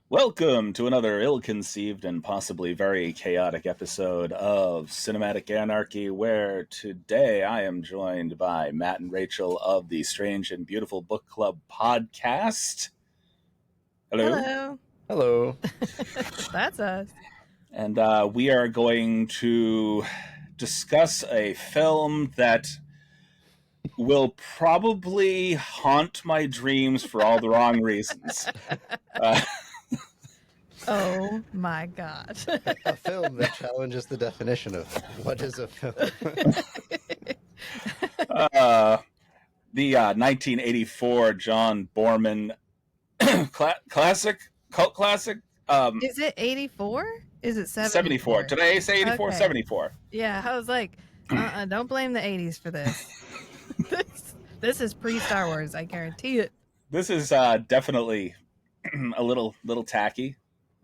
Welcome to another ill-conceived and possibly very chaotic episode of Cinematic Anarchy, where today I am joined by Matt and Rachel of the Strange and Beautiful Book Club podcast. Hello. Hello. Hello. That's us. And we are going to discuss a film that will probably haunt my dreams for all the wrong reasons. Oh my God. A film that challenges the definition of what is a film. The 1984 John Borman classic, cult classic. Is it 84? Is it 74? Did I say 84? Okay. 74. Yeah, I was like, don't blame the 80s for this. This is pre-Star Wars, I guarantee it. This is definitely a little tacky,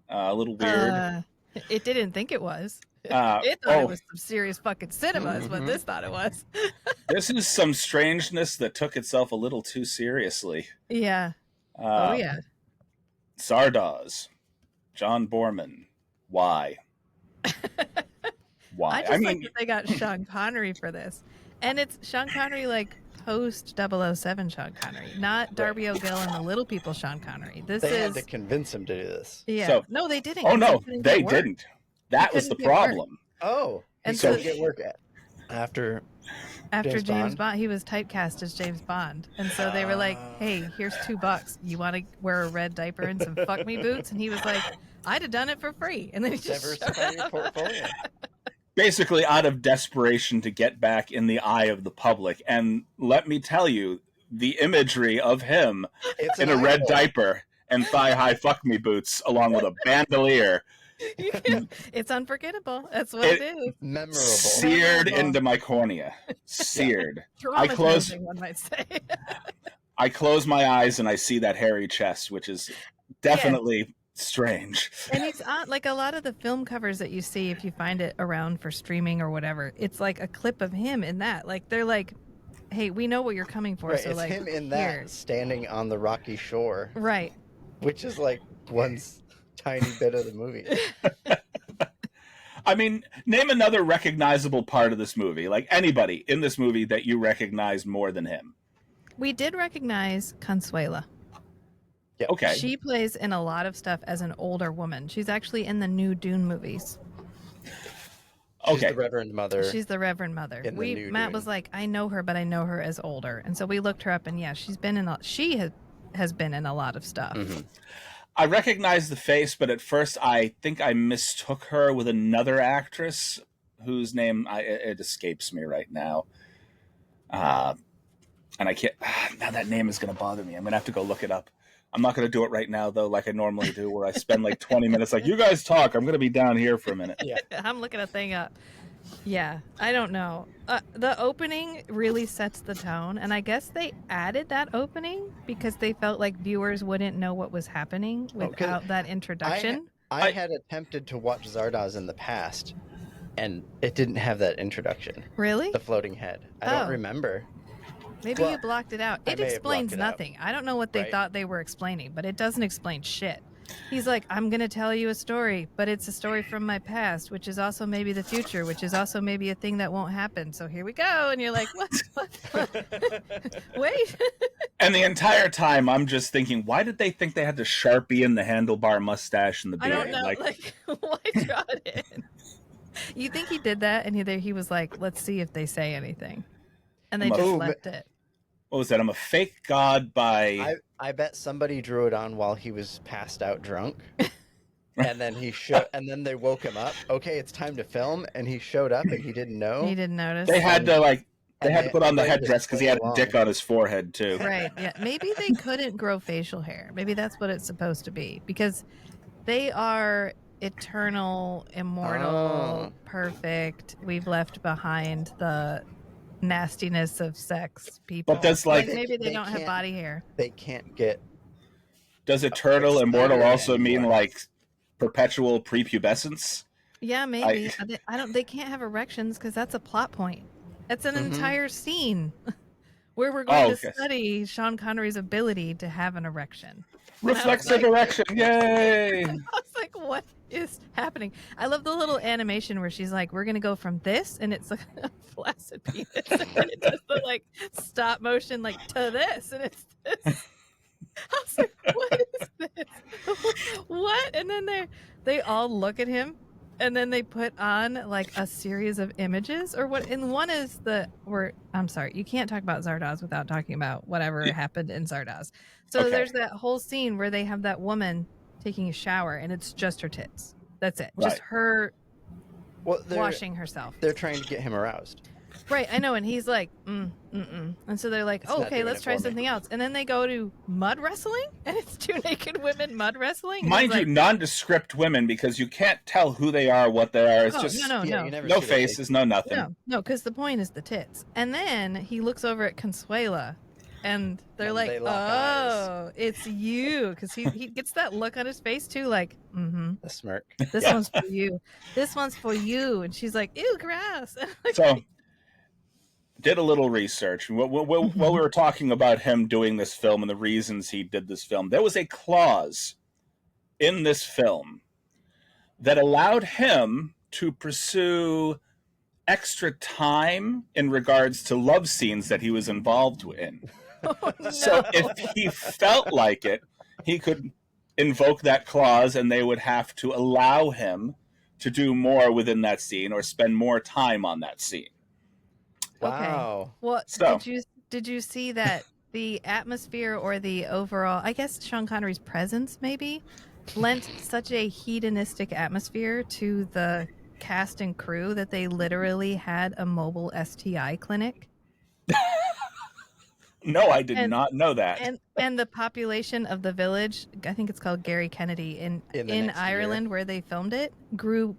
a little weird. It didn't think it was. It thought it was some serious fucking cinema is what this thought it was. This is some strangeness that took itself a little too seriously. Yeah. Yeah. Zardoz, John Borman. Why? Why? I just like that they got Sean Connery for this. And it's Sean Connery like post 007 Sean Connery, not Darby O'Gill and the Little People Sean Connery. They had to convince him to do this. Yeah. So, no, they didn't. Oh, no, they didn't. That was the problem. Oh. And so so get work after James Bond, he was typecast as James Bond. And so they were like, hey, here's $2. You want to wear a red diaper and some fuck me boots? And he was like, I'd have done it for free. And then he just diversify your portfolio. Basically out of desperation to get back in the eye of the public. And let me tell you, the imagery of him in a red diaper and thigh-high fuck-me boots along with a bandolier. It's unforgettable. That's what it is. Memorable. Seared into my cornea. Seared. Traumatizing, one might say. I close my eyes and I see that hairy chest, which is definitely strange. And it's on like a lot of the film covers that you see if you find it around for streaming or whatever. It's like a clip of him in that. Like they're like, "Hey, we know what you're coming for." Right, so it's like him in that standing on the rocky shore. Right. Which is like one tiny bit of the movie. I mean, name another recognizable part of this movie. Like anybody in this movie that you recognize more than him. We did recognize Consuela. Yep. Okay. She plays in a lot of stuff as an older woman. She's actually in the new Dune movies. Okay. She's the Reverend Mother. She's the Reverend Mother. Matt was like, I know her, but I know her as older. And so we looked her up, and yeah, she has been in a lot of stuff. Mm-hmm. I recognize the face, but at first I think I mistook her with another actress whose name it escapes me right now. And I can't. Now that name is going to bother me. I'm going to have to go look it up. I'm not going to do it right now, though, like I normally do, where I spend like 20 minutes like, you guys talk. I'm going to be down here for a minute. Yeah. I'm looking a thing up. Yeah, I don't know. The opening really sets the tone, and I guess they added that opening because they felt like viewers wouldn't know what was happening without that introduction. I had attempted to watch Zardoz in the past, and it didn't have that introduction. Really? The floating head. I don't remember. Maybe you blocked it out. It explains nothing. I don't know what they thought they were explaining, but it doesn't explain shit. He's like, I'm going to tell you a story, but it's a story from my past, which is also maybe the future, which is also maybe a thing that won't happen. So here we go. And you're like, what? Wait. And the entire time I'm just thinking, why did they think they had to Sharpie in the handlebar mustache and the beard? I don't know. Like why draw it in? You think he did that? And he was like, let's see if they say anything. And they just left it. What was that? I'm a fake god by... I bet somebody drew it on while he was passed out drunk. And then and then they woke him up. Okay, it's time to film. And he showed up and he didn't know. He didn't notice. They had to put on the headdress because he had a dick on his forehead too. Right. Yeah. Maybe they couldn't grow facial hair. Maybe that's what it's supposed to be because they are eternal, immortal, perfect. We've left behind the nastiness of sex people. But does maybe they don't have body hair. They can't get. Does eternal immortal also mean like perpetual prepubescence? Yeah, maybe. They can't have erections because that's a plot point. It's an entire scene where we're going to okay. study Sean Connery's ability to have an erection. Reflexive erection, yay! I was like, what is happening? I love the little animation where she's like, we're going to go from this, and it's like a flaccid penis, and then it does the like stop motion like to this, and it's this. I was like, what is this? What? And then they all look at him, and then they put on like a series of images or what. And one is I'm sorry, you can't talk about Zardoz without talking about whatever happened in Zardoz. So there's that whole scene where they have that woman taking a shower, and it's just her tits. That's it. Just her washing herself. They're trying to get him aroused. Right, I know, and he's like, and so they're like, okay, let's try something else. And then they go to mud wrestling, and it's two naked women mud wrestling. Mind you, nondescript women, because you can't tell who they are, what they are. It's just no faces, no nothing. No, because the point is the tits. And then he looks over at Consuela, and they're like, oh, it's you, because he gets that look on his face too, like, the smirk. This one's for you. This one's for you. And she's like, ew, grass. So. Did a little research. While we were talking about him doing this film and the reasons he did this film, there was a clause in this film that allowed him to pursue extra time in regards to love scenes that he was involved in. Oh, no. So if he felt like it, he could invoke that clause, and they would have to allow him to do more within that scene or spend more time on that scene. Wow. Okay. Well, did you see that the atmosphere or the overall, I guess Sean Connery's presence maybe, lent such a hedonistic atmosphere to the cast and crew that they literally had a mobile STI clinic? No, I did not know that. And the population of the village, I think it's called Gary Kennedy, in Ireland where they filmed it, grew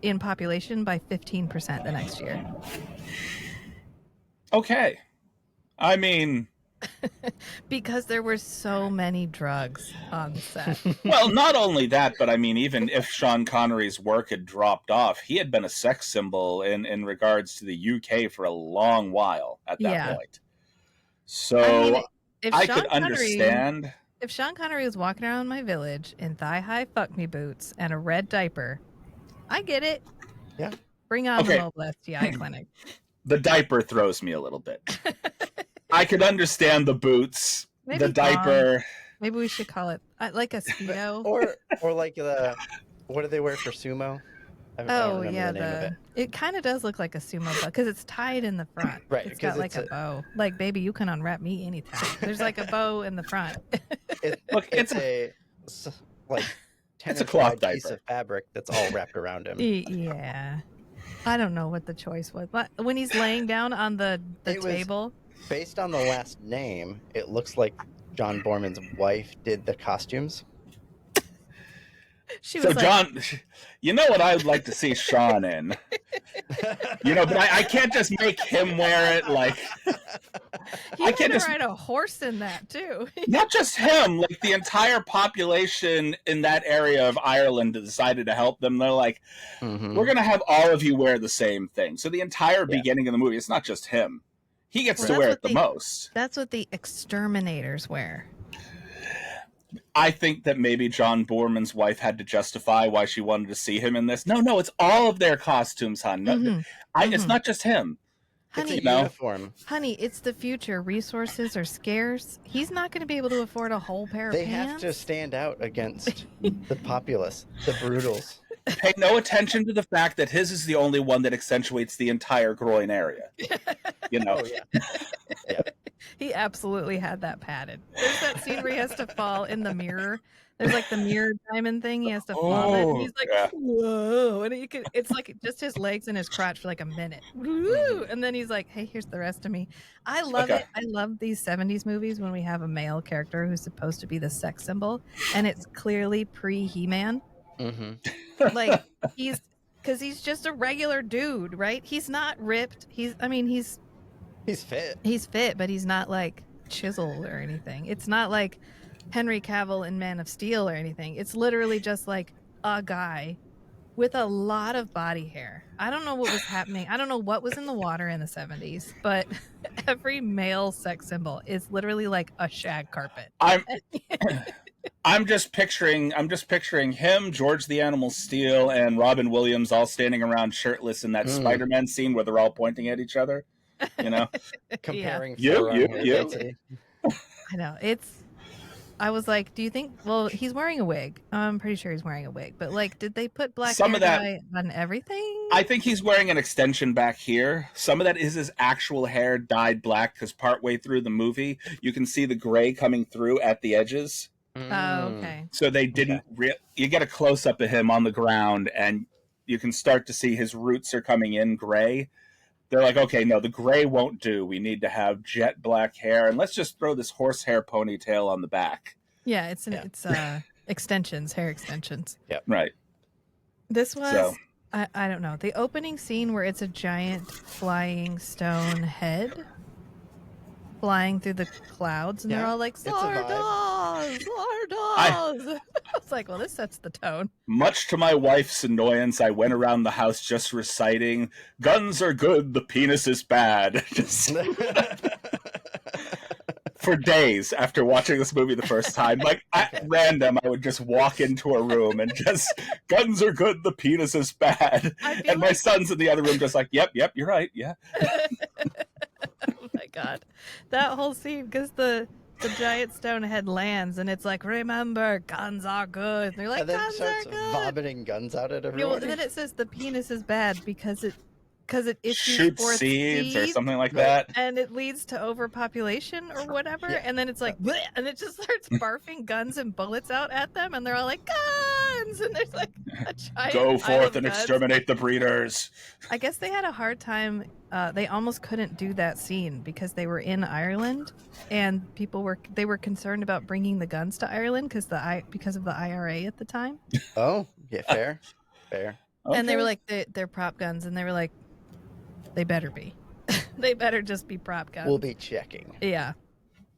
in population by 15% the next year. Okay. I mean... because there were so many drugs on the set. Well, not only that, but I mean, even if Sean Connery's work had dropped off, he had been a sex symbol in regards to the UK for a long while at that point. So I mean, I could understand. If Sean Connery was walking around my village in thigh-high fuck-me boots and a red diaper, I get it. Yeah. Bring on the mobile STI clinic. The diaper throws me a little bit. I could understand the boots, the diaper. Maybe we should call it like a Speedo. or like what do they wear for sumo? I don't remember the name of it. It kind of does look like a sumo bow because it's tied in the front. Right. It's got like a bow. Like, baby, you can unwrap me anytime. There's like a bow in the front. It's a 10 it's a cloth piece of fabric that's all wrapped around him. Yeah. I don't know what the choice was. But when he's laying down on the table. Based on the last name, it looks like John Borman's wife did the costumes. John, you know what I would like to see Sean in? But I can't just make him wear it like... I can't just ride a horse in that, too. Not just him, like the entire population in that area of Ireland decided to help them. They're like, we're going to have all of you wear the same thing. So the entire beginning of the movie, it's not just him. He gets to wear it the most. That's what the exterminators wear. I think that maybe John Borman's wife had to justify why she wanted to see him in this. No, it's all of their costumes, hon. No, it's not just him. Honey, it's a uniform. Honey, it's the future. Resources are scarce. He's not going to be able to afford a whole pair of pants. They have to stand out against the populace, the brutals. Pay no attention to the fact that his is the only one that accentuates the entire groin area. Oh, yeah. He absolutely had that padded. There's that scene where he has to fall in the mirror. There's like the mirror diamond thing. He has to fall in. And he's like, whoa. And it's like just his legs and his crotch for like a minute. Woo! And then he's like, hey, here's the rest of me. I love it. I love these 70s movies when we have a male character who's supposed to be the sex symbol. And it's clearly pre-He-Man. Like, because he's just a regular dude, right? He's not ripped. He's fit. He's fit, but he's not like chiseled or anything. It's not like Henry Cavill in Man of Steel or anything. It's literally just like a guy with a lot of body hair. I don't know what was happening. I don't know what was in the water in the 70s, but every male sex symbol is literally like a shag carpet. I'm just picturing him, George the Animal Steel, and Robin Williams all standing around shirtless in that Spider-Man scene where they're all pointing at each other, you know, comparing. You. I know, I was like, do you think, well, he's wearing a wig. I'm pretty sure he's wearing a wig, but like, did they put black hair dye on everything? I think he's wearing an extension back here. Some of that is his actual hair dyed black, because partway through the movie, you can see the gray coming through at the edges. Oh, okay. So they didn't, you get a close up of him on the ground and you can start to see his roots are coming in gray. They're like, okay, no, the gray won't do. We need to have jet black hair, and let's just throw this horsehair ponytail on the back. Yeah, it's extensions, hair extensions. Yep. Right. This was, I don't know, the opening scene where it's a giant flying stone head flying through the clouds, and they're all like, Zardoz, Zardoz. I was like, well, this sets the tone. Much to my wife's annoyance, I went around the house just reciting, guns are good, the penis is bad. For days after watching this movie the first time. Like, at random, I would just walk into a room and just, guns are good, the penis is bad. And my son's in the other room just like, yep, you're right, yeah. Oh my God. That whole scene, because the giant stone head lands and it's like, remember, guns are good. And they're like, and then guns are good. Vomiting guns out at everyone. And then it says the penis is bad because it shoots seeds or something like that, and it leads to overpopulation or whatever. And then it's like, bleh, and it just starts barfing guns and bullets out at them, and they're all like, guns, and there's like a giant go forth and guns. Exterminate the breeders. I guess they had a hard time. They almost couldn't do that scene because they were in Ireland, and they were concerned about bringing the guns to Ireland because of the IRA at the time. Oh, yeah, fair. Okay. And they were like, they're prop guns, and they were like, they better be. They better just be prop guns. We'll be checking. Yeah.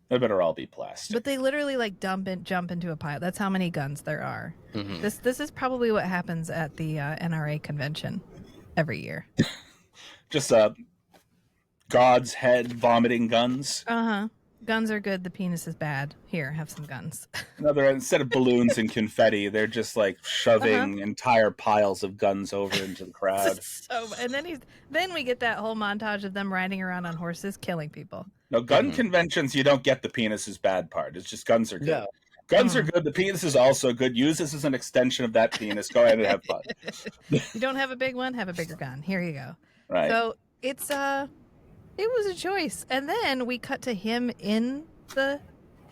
They better all be plastic. But they literally like jump into a pile. That's how many guns there are. Mm-hmm. This is probably what happens at the NRA convention every year. Just God's head vomiting guns. Uh-huh. Guns are good, the penis is bad. Here, have some guns. Instead of balloons and confetti, they're just like shoving entire piles of guns over into the crowd. And then we get that whole montage of them riding around on horses killing people. No, gun conventions, you don't get the penis is bad part. It's just guns are good. No. Guns are good. The penis is also good. Use this as an extension of that penis. Go ahead and have fun. You don't have a big one? Have a bigger gun. Here you go. Right. So it was a choice. And then we cut to him in the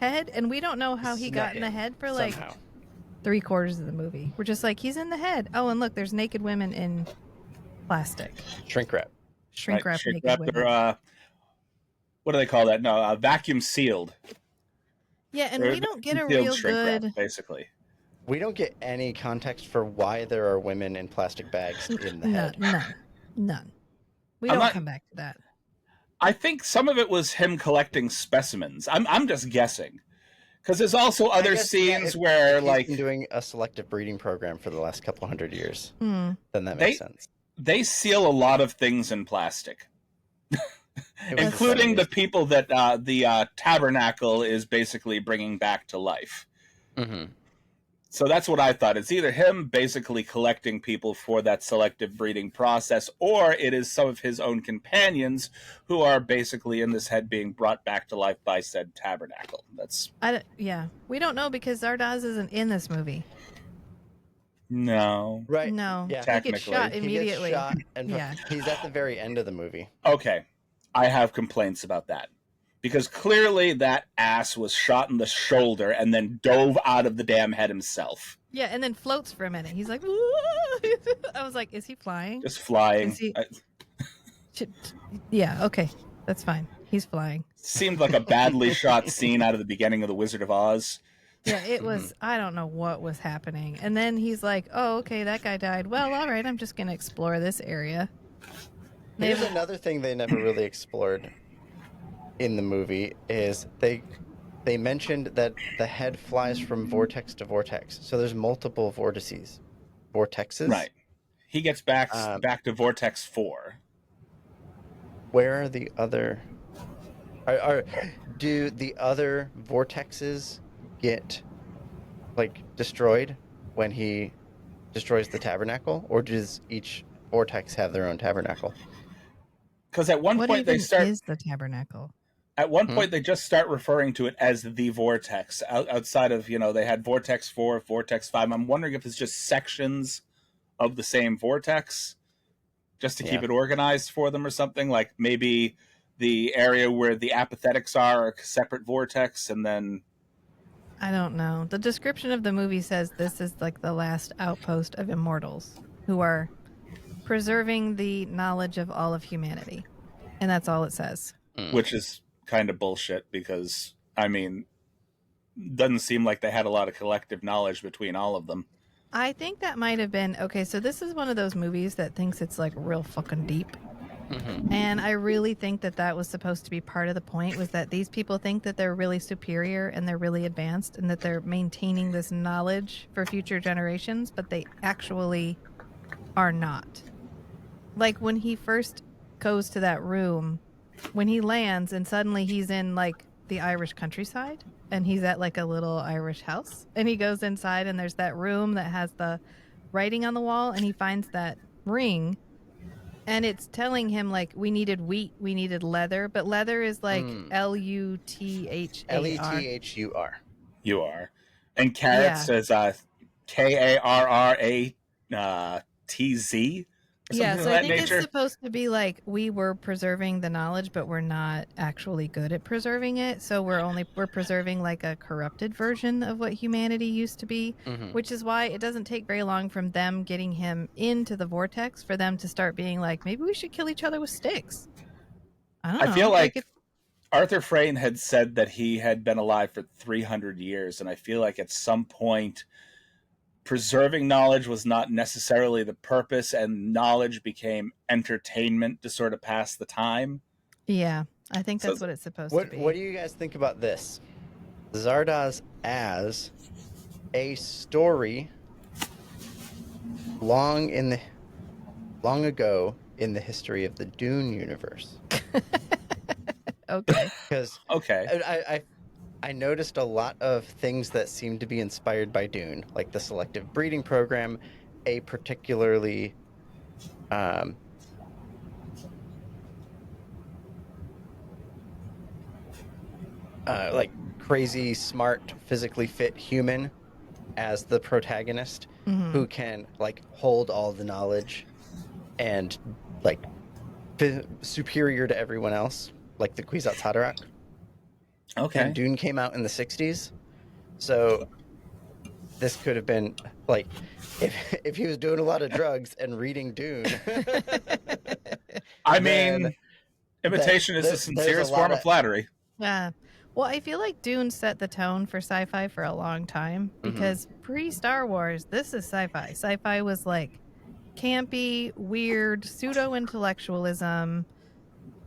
head, and we don't know how he got in the head for like 3/4 of the movie. We're just like, he's in the head. Oh, and look, there's naked women in plastic. Shrink wrap. Shrink wrap naked women. What do they call that? No, vacuum sealed. Yeah, and we don't get a real good... wrap, basically. We don't get any context for why there are women in plastic bags in the head. None. We don't come back to that. I think some of it was him collecting specimens. I'm just guessing, because there's also other scenes where like been doing a selective breeding program for the last couple hundred years. Then that makes sense. They seal a lot of things in plastic, including the people that the tabernacle is basically bringing back to life. Mm-hmm. So that's what I thought. It's either him basically collecting people for that selective breeding process, or it is some of his own companions who are basically in this head being brought back to life by said tabernacle. We don't know because Zardoz isn't in this movie. No. Right. No. Yeah. He gets shot immediately. He gets shot and he's at the very end of the movie. Okay. I have complaints about that. Because clearly that ass was shot in the shoulder and then dove out of the damn head himself. Yeah, and then floats for a minute. He's like, I was like, is he flying? Just flying. Yeah, okay. That's fine. He's flying. Seemed like a badly shot scene out of the beginning of The Wizard of Oz. Yeah, it was, I don't know what was happening. And then he's like, oh, okay, that guy died. Well, all right, I'm just going to explore this area. Here's another thing they never really explored in the movie is they mentioned that the head flies from vortex to vortex. So there's multiple vortexes. Right. He gets back to Vortex 4. Where are the other? Do the other vortexes get like destroyed when he destroys the tabernacle, or does each vortex have their own tabernacle? Because at one What point even they start. is the tabernacle? At one point, they just start referring to it as the Vortex. Outside of, they had Vortex 4, Vortex 5. I'm wondering if it's just sections of the same Vortex, just to keep it organized for them or something. Like maybe the area where the apathetics are a separate Vortex, and then... I don't know. The description of the movie says this is like the last outpost of immortals who are preserving the knowledge of all of humanity. And that's all it says. Which is kind of bullshit because, doesn't seem like they had a lot of collective knowledge between all of them. I think that might have been... Okay, so this is one of those movies that thinks it's like real fucking deep. Mm-hmm. And I really think that was supposed to be part of the point, was that these people think that they're really superior and they're really advanced and that they're maintaining this knowledge for future generations, but they actually are not. Like when he first goes to that room, when he lands and suddenly he's in like the Irish countryside and he's at like a little Irish house and he goes inside and there's that room that has the writing on the wall and he finds that ring and it's telling him like we needed wheat, we needed leather, but leather is like Luthar. Lethur. You are. And carrots says Karratz. Yeah, so I think it's supposed to be like we were preserving the knowledge, but we're not actually good at preserving it. So we're preserving like a corrupted version of what humanity used to be, which is why it doesn't take very long from them getting him into the vortex for them to start being like, maybe we should kill each other with sticks. I feel like Arthur Frayne had said that he had been alive for 300 years, and I feel like at some point preserving knowledge was not necessarily the purpose, and knowledge became entertainment to sort of pass the time. Yeah, I think that's what it's supposed to be. What do you guys think about this? Zardoz as a story long ago in the history of the Dune universe. Okay. Because I noticed a lot of things that seem to be inspired by Dune, like the selective breeding program, a particularly like crazy, smart, physically fit human as the protagonist, who can like hold all the knowledge and like superior to everyone else, like the Kwisatz Haderach. Okay. And Dune came out in the 60s. So this could have been like if he was doing a lot of drugs and reading Dune. Imitation is the sincerest form of flattery. Yeah. Well, I feel like Dune set the tone for sci-fi for a long time because pre-Star Wars, this is sci-fi. Sci-fi was like campy, weird, pseudo-intellectualism.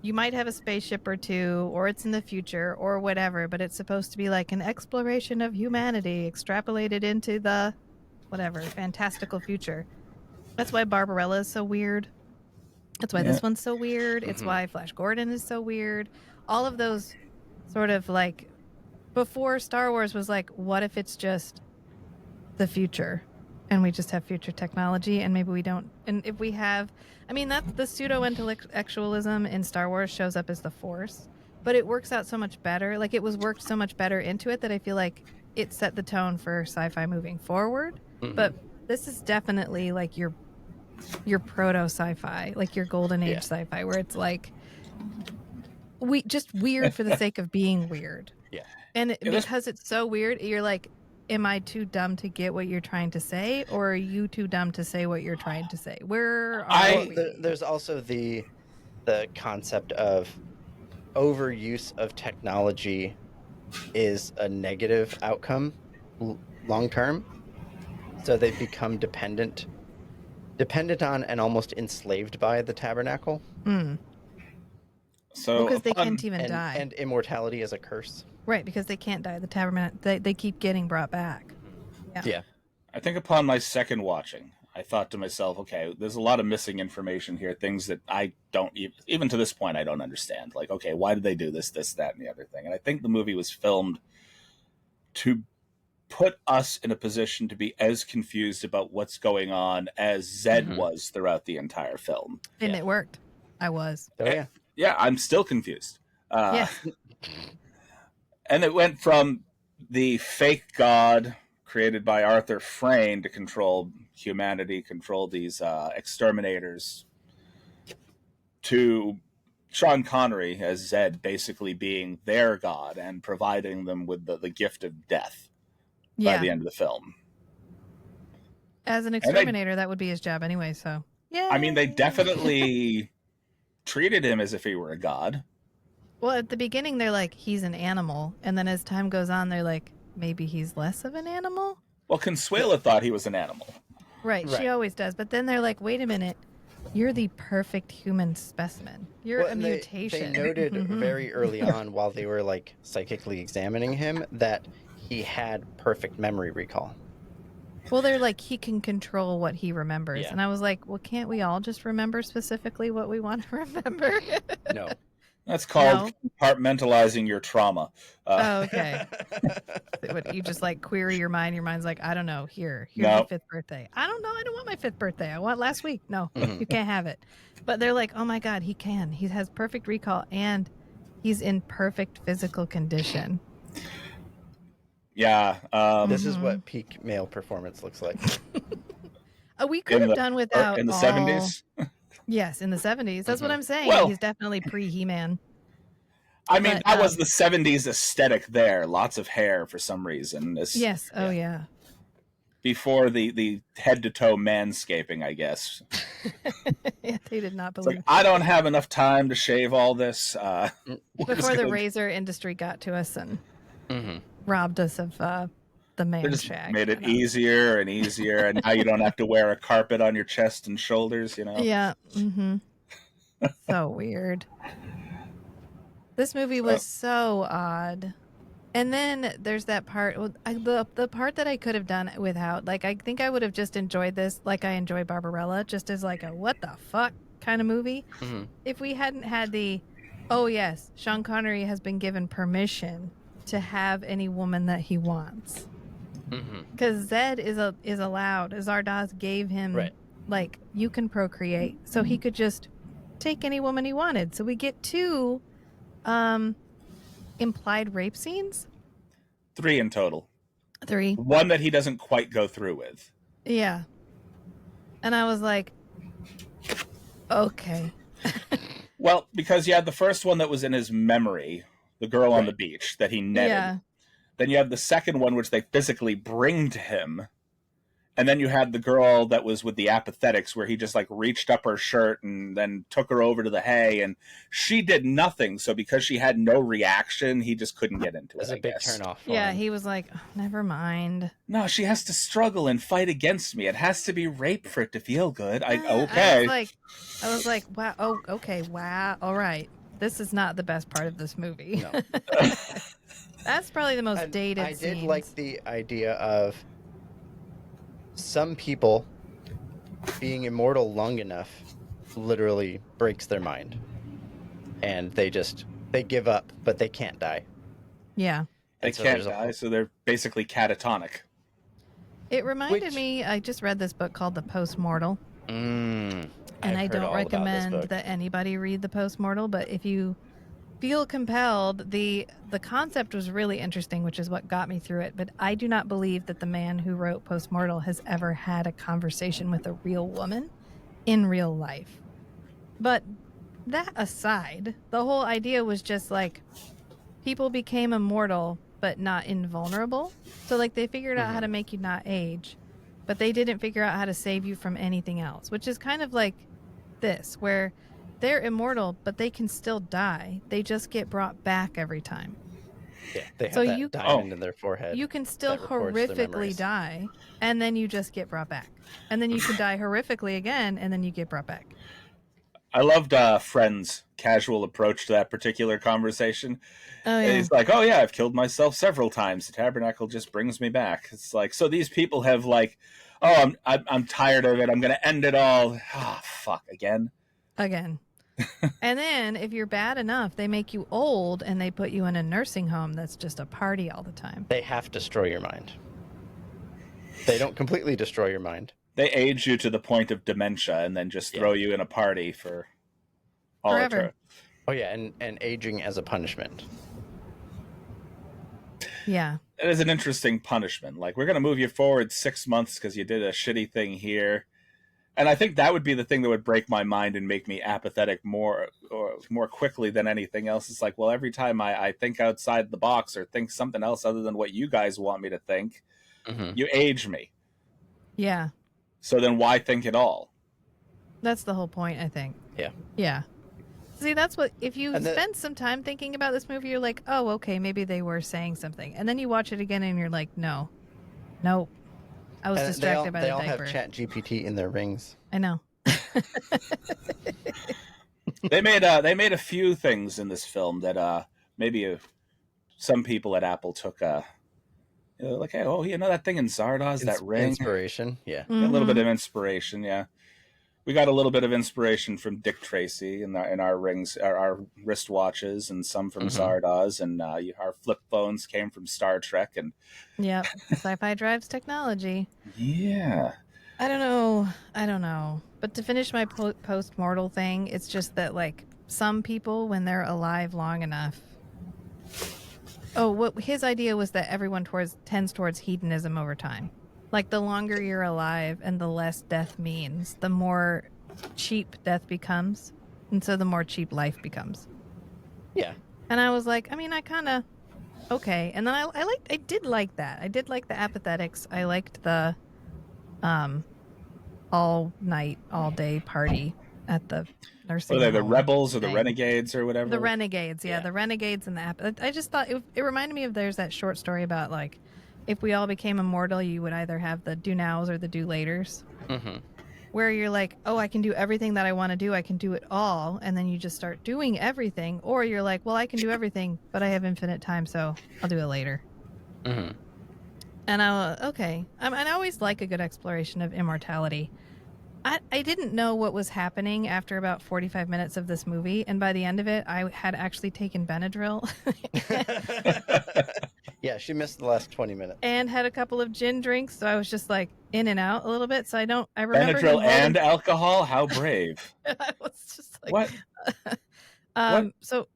You might have a spaceship or two, or it's in the future, or whatever, but it's supposed to be like an exploration of humanity extrapolated into the, whatever, fantastical future. That's why Barbarella is so weird. That's why this one's so weird. It's why Flash Gordon is so weird. All of those sort of like, before Star Wars was like, what if it's just the future? And we just have future technology, and maybe we don't. And if we have, that's the pseudo-intellectualism in Star Wars shows up as the Force, but it works out so much better. Like it was worked so much better into it that I feel like it set the tone for sci-fi moving forward. But this is definitely like your proto sci-fi, like your golden age sci-fi, where it's like we just weird for the sake of being weird. Yeah. And because it's so weird, you're like, am I too dumb to get what you're trying to say, or are you too dumb to say what you're trying to say? Where are we? There's also the concept of overuse of technology is a negative outcome long term. So they become dependent on and almost enslaved by the tabernacle. So because they can't even die. And immortality is a curse. Right, because they can't die. The tabernacle, they keep getting brought back. Yeah. I think upon my second watching, I thought to myself, okay, there's a lot of missing information here, things that I don't even to this point I don't understand. Like, okay, why did they do this, that, and the other thing? And I think the movie was filmed to put us in a position to be as confused about what's going on as Zed was throughout the entire film. And it worked. I was. Oh, yeah. Yeah, I'm still confused. Yes. And it went from the fake god created by Arthur Frayne to control humanity, control these exterminators, to Sean Connery as Zed basically being their god and providing them with the gift of death by the end of the film. As an exterminator, that would be his job anyway, so... Yeah. I mean, they definitely treated him as if he were a god. Well, at the beginning, they're like, he's an animal. And then as time goes on, they're like, maybe he's less of an animal? Well, Consuela thought he was an animal. Right, she always does. But then they're like, wait a minute. You're the perfect human specimen. You're a mutation. They noted very early on, while they were like psychically examining him, that he had perfect memory recall. Well, they're like, he can control what he remembers. Yeah. And I was like, well, can't we all just remember specifically what we want to remember? No. That's called compartmentalizing your trauma. Oh, okay. What, you just like query your mind. Your mind's like, I don't know. Here's your 5th birthday. I don't know. I don't want my 5th birthday. I want last week. No, you can't have it. But they're like, oh my God, he can. He has perfect recall and he's in perfect physical condition. Yeah. This is what peak male performance looks like. We could have done without in the 70s. Yes, in the 70s. That's what I'm saying. Well, he's definitely pre-He-Man. I mean, that was the 70s aesthetic there. Lots of hair for some reason. Yes. Oh, yeah. Before the head-to-toe manscaping, I guess. Yeah, they did not believe. Like, I don't have enough time to shave all this. Before the razor industry got to us and robbed us of the man shag. Made it easier and easier, and now you don't have to wear a carpet on your chest and shoulders, you know? Yeah. So weird. This movie was so odd. And then there's that part, the part that I could have done without. Like, I think I would have just enjoyed this like I enjoy Barbarella, just as like a what the fuck kind of movie. If we hadn't had oh yes, Sean Connery has been given permission to have any woman that he wants. Because Zed is allowed. Zardoz gave him, like, you can procreate. So he could just take any woman he wanted. So we get 2 implied rape scenes. 3 in total. 3. One that he doesn't quite go through with. Yeah. And I was like, okay. Well, because you had the first one that was in his memory, the girl on the beach that he netted. Yeah. Then you have the second one, which they physically bring to him. And then you had the girl that was with the apathetics, where he just like reached up her shirt and then took her over to the hay, and she did nothing. So because she had no reaction, he just couldn't get into it. That's a big turn off. Yeah, he was like, oh, never mind. No, she has to struggle and fight against me. It has to be rape for it to feel good. I was like, wow. Oh, okay. Wow. All right. This is not the best part of this movie. No. That's probably the most dated I did scenes. like the idea of some people being immortal long enough literally breaks their mind. And they give up, but they can't die. Yeah. They can't die, so they're basically catatonic. It reminded me, I just read this book called The Postmortal. And I don't recommend that anybody read The Postmortal, but if you feel compelled, the concept was really interesting, which is what got me through it. But I do not believe that the man who wrote Postmortal has ever had a conversation with a real woman in real life. But that aside, the whole idea was just like people became immortal but not invulnerable. So like they figured out how to make you not age, but they didn't figure out how to save you from anything else, which is kind of like this, where they're immortal, but they can still die. They just get brought back every time. Yeah, they have that diamond in their forehead. You can still horrifically die, and then you just get brought back. And then you can die horrifically again, and then you get brought back. I loved Friend's casual approach to that particular conversation. Oh, yeah. He's like, oh, yeah, I've killed myself several times. The tabernacle just brings me back. It's like, so these people have, like, Oh, I'm tired of it. I'm going to end it all. Ah, fuck, again. And then if you're bad enough, they make you old and they put you in a nursing home that's just a party all the time. They have to destroy your mind. They don't completely destroy your mind. They age you to the point of dementia and then just throw you in a party for all forever. Oh yeah, and aging as a punishment. Yeah. It is an interesting punishment. Like, we're going to move you forward 6 months because you did a shitty thing here. And I think that would be the thing that would break my mind and make me apathetic more quickly than anything else. It's like, well, every time I think outside the box or think something else other than what you guys want me to think, you age me. Yeah. So then why think at all? That's the whole point, I think. Yeah. Yeah. See, that's what, if you spend some time thinking about this movie, you're like, oh, okay, maybe they were saying something. And then you watch it again and you're like, no. Nope. I was distracted by the diaper. They all have Chat GPT in their rings. I know. They made a few things in this film that maybe some people at Apple took like, hey, oh, you know that thing in Zardoz, that ring? Inspiration, yeah. A little bit of inspiration, yeah. We got a little bit of inspiration from Dick Tracy in our rings, our wristwatches, and some from Zardoz, and our flip phones came from Star Trek. And yep, sci-fi drives technology. Yeah. I don't know. But to finish my post-mortal thing, it's just that, like, some people, when they're alive long enough... what his idea was that everyone tends towards hedonism over time. Like, the longer you're alive and the less death means, the more cheap death becomes. And so the more cheap life becomes. Yeah. And I was like, I mean, I kind of... Okay. And then I did like that. I did like the apathetics. I liked the all night, all day party at the nursing home. Were they the rebels or the renegades or whatever? The renegades, yeah. The renegades and the I just thought it reminded me of, there's that short story about, like, if we all became immortal, you would either have the do nows or the do laters. Where you're like, oh, I can do everything that I want to do. I can do it all. And then you just start doing everything. Or you're like, well, I can do everything, but I have infinite time, so I'll do it later. And okay. I always like a good exploration of immortality. I didn't know what was happening after about 45 minutes of this movie. And by the end of it, I had actually taken Benadryl. Yeah, she missed the last 20 minutes. And had a couple of gin drinks, so I was just like in and out a little bit. So I remember Benadryl and alcohol? How brave. I was just like, what? What? So,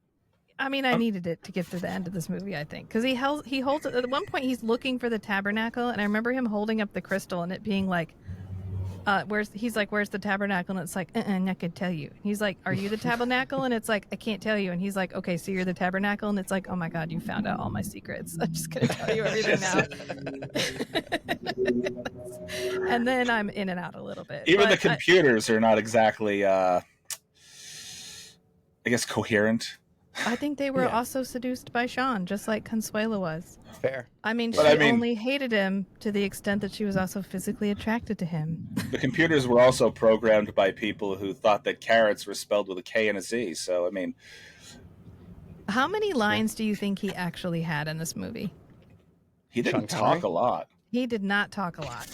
I mean, I needed it to get to the end of this movie, I think, because he holds it at one point. He's looking for the tabernacle, and I remember him holding up the crystal and it being like, where's the tabernacle? And it's like, I'm not gonna tell you. He's like, are you the tabernacle? And it's like, I can't tell you. And he's like, okay, so you're the tabernacle. And it's like, oh my God, you found out all my secrets. I'm just gonna tell you everything now. And then I'm in and out a little bit. Even the computers are not exactly, I guess, coherent. I think they were also seduced by Sean, just like Consuelo was. Fair. I mean, she only hated him to the extent that she was also physically attracted to him. The computers were also programmed by people who thought that carrots were spelled with a K and a Z. So, I mean... How many lines do you think he actually had in this movie? He didn't talk a lot. He did not talk a lot.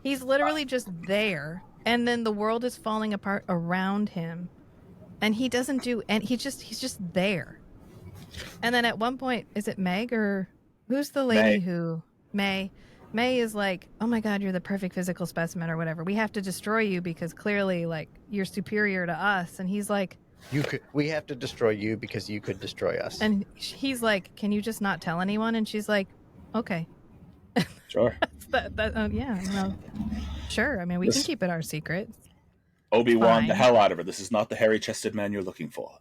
He's literally just there, and then the world is falling apart around him. And he doesn't do, and he's just there. And then at one point, is it Meg or who's the lady who May is like, oh my God, you're the perfect physical specimen or whatever. We have to destroy you because clearly, like, you're superior to us. And he's like, we have to destroy you because you could destroy us. And he's like, can you just not tell anyone? And she's like, okay. Sure. Yeah. Well, sure. I mean, we can keep it our secret. Obi-Wan the hell out of her. This is not the hairy-chested man you're looking for.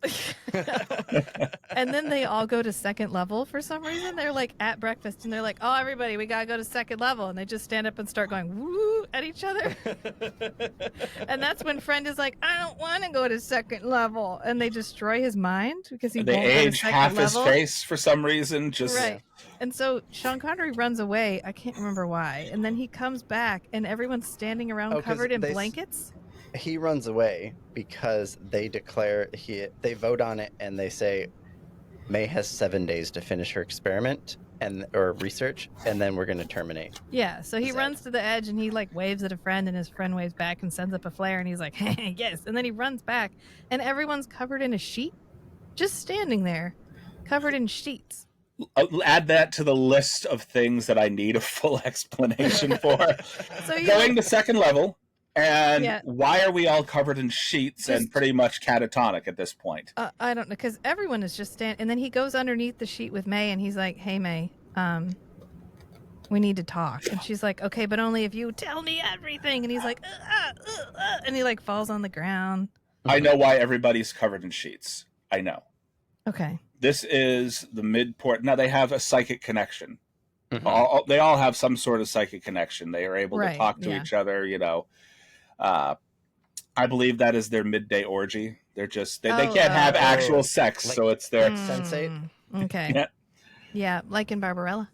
And then they all go to second level for some reason. They're like at breakfast and they're like, oh, everybody, we gotta go to second level. And they just stand up and start going woo at each other. And that's when Friend is like, I don't want to go to second level. And they destroy his mind because he won't go to age half level. His face for some reason. Right. And so Sean Connery runs away. I can't remember why. And then he comes back and everyone's standing around covered in blankets. He runs away because they vote on it and they say May has 7 days to finish her experiment, or research, and then we're going to terminate. Yeah, so he runs to the edge and he like waves at a friend, and his friend waves back and sends up a flare, and he's like, hey, yes. And then he runs back and everyone's covered in a sheet, just standing there, covered in sheets. I'll add that to the list of things that I need a full explanation for. So going to second level, and why are we all covered in sheets and pretty much catatonic at this point? I don't know, because everyone is just standing. And then he goes underneath the sheet with May, and he's like, hey, May, we need to talk. And she's like, okay, but only if you tell me everything. And he's like, and he like falls on the ground. I know why everybody's covered in sheets. I know. Okay. This is the mid-port. Now, they have a psychic connection. Mm-hmm. They all have some sort of psychic connection. They are able to talk to each other, you know. I believe that is their midday orgy. They're just, they can't have actual sex, like, so it's their... Sensate? Okay. Yeah, like in Barbarella.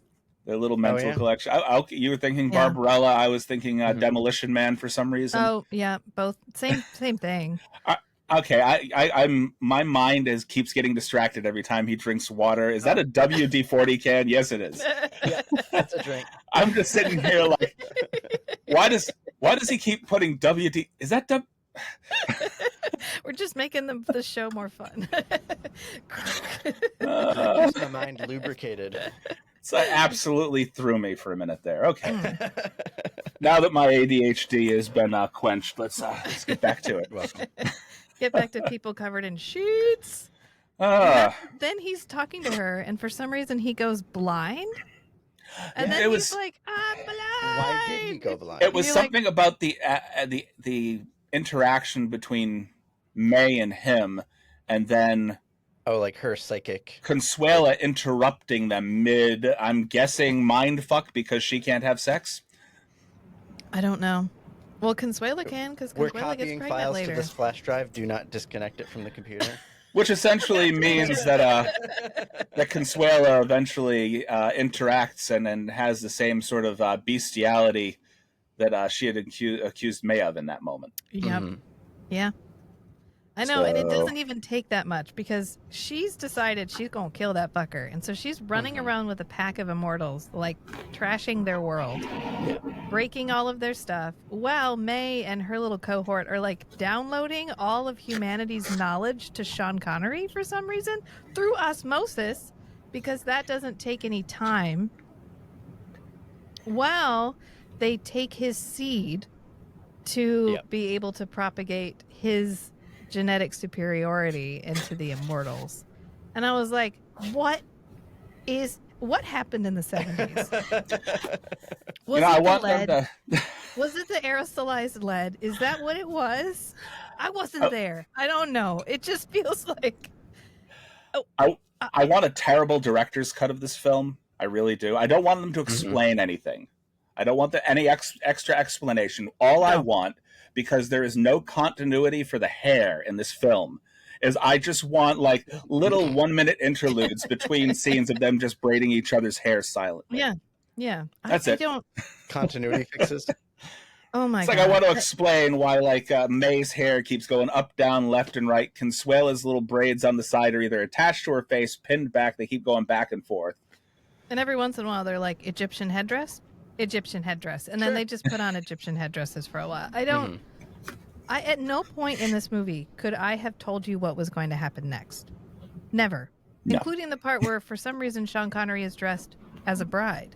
Their little mental collection. You were thinking Barbarella. I was thinking Demolition Man for some reason. Oh, yeah, both. Same thing. Okay, I'm my mind keeps getting distracted every time he drinks water. Is that a WD-40 can? Yes, it is. Yeah, that's a drink. I'm just sitting here like, why does he keep putting WD? Is that We're just making the show more fun. Keeps my mind lubricated. So it absolutely threw me for a minute there. Okay. Now that my ADHD has been quenched, let's get back to it. Welcome. Get back to people covered in sheets. Then he's talking to her, and for some reason he goes blind. And then he's like, I'm blind. Why did he go blind? It was something about the interaction between May and him, and then like her psychic Consuela interrupting them mid, I'm guessing, mindfuck because she can't have sex. I don't know. Well, Consuela can, because Consuela gets pregnant files later. To this flash drive. Do not disconnect it from the computer. Which essentially means that Consuela eventually interacts and has the same sort of bestiality that she had accused May of in that moment. Yep. Mm-hmm. Yeah. I know, and it doesn't even take that much because she's decided she's going to kill that fucker. And so she's running around with a pack of immortals, like trashing their world, breaking all of their stuff, while May and her little cohort are like downloading all of humanity's knowledge to Sean Connery for some reason through osmosis, because that doesn't take any time. While they take his seed to be able to propagate his genetic superiority into the immortals. And I was like, what happened in the 70s? Was it the aerosolized lead? Is that what it was? I wasn't there. I don't know. It just feels like I want a terrible director's cut of this film. I really do. I don't want them to explain anything. I don't want any extra explanation. I want, because there is no continuity for the hair in this film, is I just want like little 1-minute interludes between scenes of them just braiding each other's hair silently. Yeah. That's it. Continuity fixes. Oh my God. It's like I want to explain why like May's hair keeps going up, down, left, and right. Consuela's little braids on the side are either attached to her face, pinned back. They keep going back and forth. And every once in a while they're like Egyptian headdress. And then they just put on Egyptian headdresses for a while. I at no point in this movie could I have told you what was going to happen next. Never. No. Including the part where for some reason Sean Connery is dressed as a bride,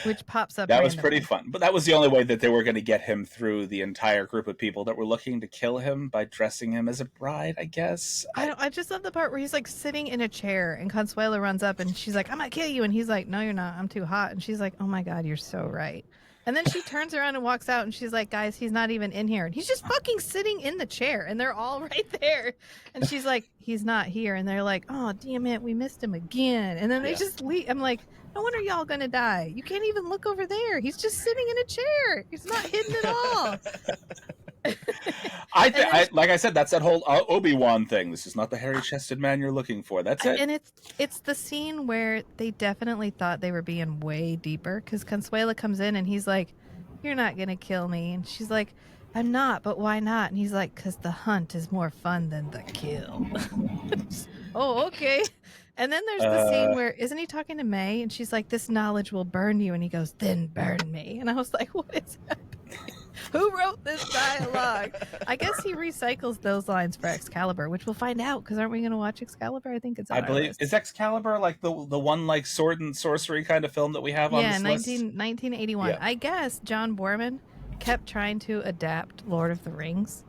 which pops up. That was pretty fun. But that was the only way that they were going to get him through the entire group of people that were looking to kill him, by dressing him as a bride, I guess. I just love the part where he's like sitting in a chair and Consuela runs up and she's like, I'm going to kill you. And he's like, no, you're not. I'm too hot. And she's like, oh my God, you're so right. And then she turns around and walks out and she's like, guys, he's not even in here. And he's just fucking sitting in the chair and they're all right there. And she's like, he's not here. And they're like, oh, damn it, we missed him again. And then they just leave. I'm like, no wonder y'all gonna die. You can't even look over there. He's just sitting in a chair. He's not hidden at all. Like I said, that's that whole Obi-Wan thing. This is not the hairy-chested man you're looking for. That's it. And it's the scene where they definitely thought they were being way deeper, because Consuela comes in and he's like, you're not gonna kill me. And she's like, I'm not, but why not? And he's like, because the hunt is more fun than the kill. Oh, okay. And then there's the scene where, isn't he talking to May? And she's like, this knowledge will burn you. And he goes, then burn me. And I was like, what is happening? Who wrote this dialogue? I guess he recycles those lines for Excalibur, which we'll find out, because aren't we going to watch Excalibur? I think it's on I our believe list. is Excalibur like the one like sword and sorcery kind of film that we have on this list? 1981. Yeah. I guess John Borman kept trying to adapt Lord of the Rings,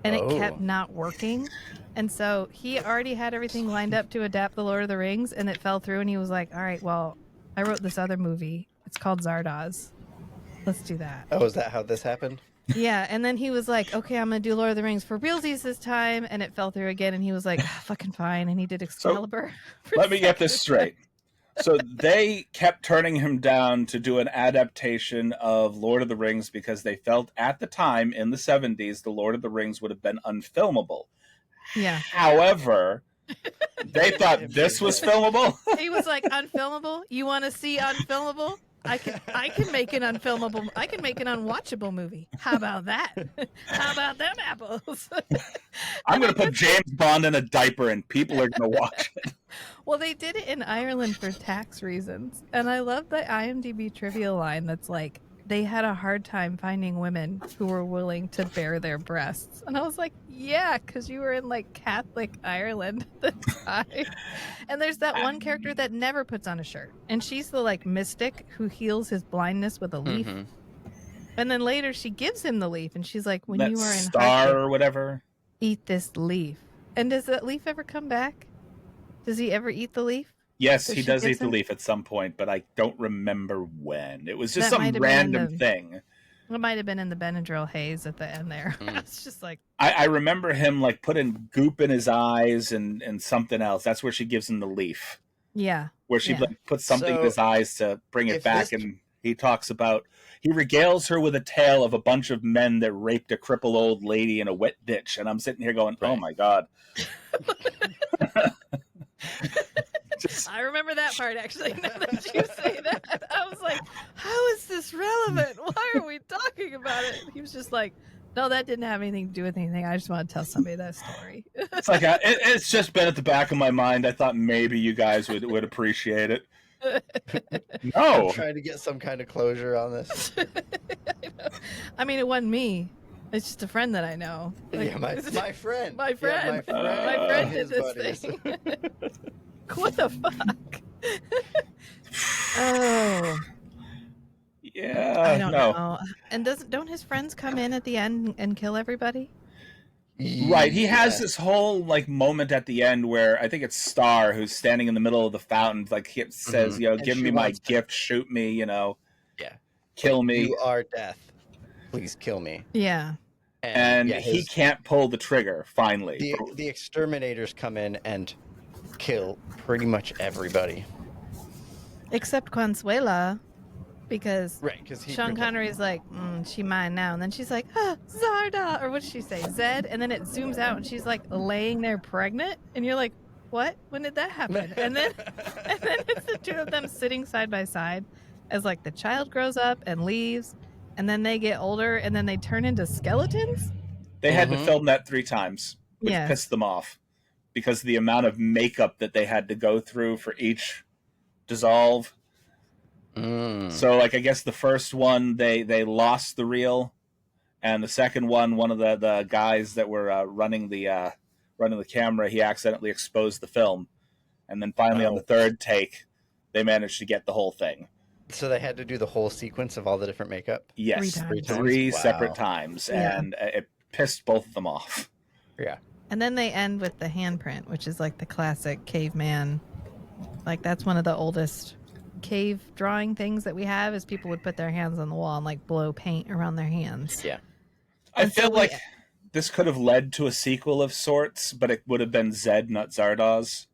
and it kept not working. And so he already had everything lined up to adapt the Lord of the Rings, and it fell through. And he was like, all right, well, I wrote this other movie. It's called Zardoz. Let's do that. Oh, is that how this happened? Yeah, and then he was like, okay, I'm going to do Lord of the Rings for realsies this time, and it fell through again, and he was like, fucking fine, and he did Excalibur. Let me get this straight. So they kept turning him down to do an adaptation of Lord of the Rings because they felt at the time, in the 70s, the Lord of the Rings would have been unfilmable. Yeah. However, they thought this was filmable. He was like, unfilmable? You want to see unfilmable? I can make an unfilmable. I can make an unwatchable movie. How about that? How about them apples? I'm going to put James Bond in a diaper and people are going to watch it. Well, they did it in Ireland for tax reasons. And I love the IMDb trivia line that's like, they had a hard time finding women who were willing to bare their breasts. And I was like, yeah, because you were in like Catholic Ireland at the time. And there's that one character that never puts on a shirt. And she's the like mystic who heals his blindness with a leaf. Mm-hmm. And then later she gives him the leaf and she's like, when that you are in star hardship, or whatever, eat this leaf. And does that leaf ever come back? Does he ever eat the leaf? Yes, he does eat the leaf at some point, but I don't remember when. It was just some random thing. It might have been in the Benadryl haze at the end there. It's just like... I remember him like putting goop in his eyes and something else. That's where she gives him the leaf. Yeah. Where she like puts something in his eyes to bring it back, and he talks about... He regales her with a tale of a bunch of men that raped a crippled old lady in a wet ditch. And I'm sitting here going, oh my God. I remember that part, actually, now that you say that. I was like, how is this relevant? Why are we talking about it? He was just like, no, that didn't have anything to do with anything. I just want to tell somebody that story. It's like, it's just been at the back of my mind. I thought maybe you guys would appreciate it. No. I'm trying to get some kind of closure on this. I mean, it wasn't me. It's just a friend that I know. Like, yeah, my friend. My friend. Yeah, my friend did this thing. What the fuck? Oh. Yeah. I don't know. And don't his friends come in at the end and kill everybody? Right. He has this whole like moment at the end where I think it's Star who's standing in the middle of the fountain, like he says, you know, give me my gift, shoot me, you know. Yeah. Kill me. You are death. Please kill me. Yeah. And he can't pull the trigger, finally. The exterminators come in and kill pretty much everybody. Except Consuela, because Sean Connery is like, she mine now. And then she's like, Zarda, or what did she say? Zed. And then it zooms out and she's like laying there pregnant. And you're like, what? When did that happen? And then it's the two of them sitting side by side as like the child grows up and leaves. And then they get older and then they turn into skeletons. They had to film that 3 times, which pissed them off because of the amount of makeup that they had to go through for each dissolve. So like I guess the first one they lost the reel, and the second one of the guys that were running the camera, he accidentally exposed the film, and then finally on the third take they managed to get the whole thing. So they had to do the whole sequence of all the different makeup? Yes, 3 separate times, and it pissed both of them off. Yeah. And then they end with the handprint, which is like the classic caveman. Like that's one of the oldest cave drawing things that we have, is people would put their hands on the wall and like blow paint around their hands. Yeah. I feel like this could have led to a sequel of sorts, but it would have been Zed, not Zardoz.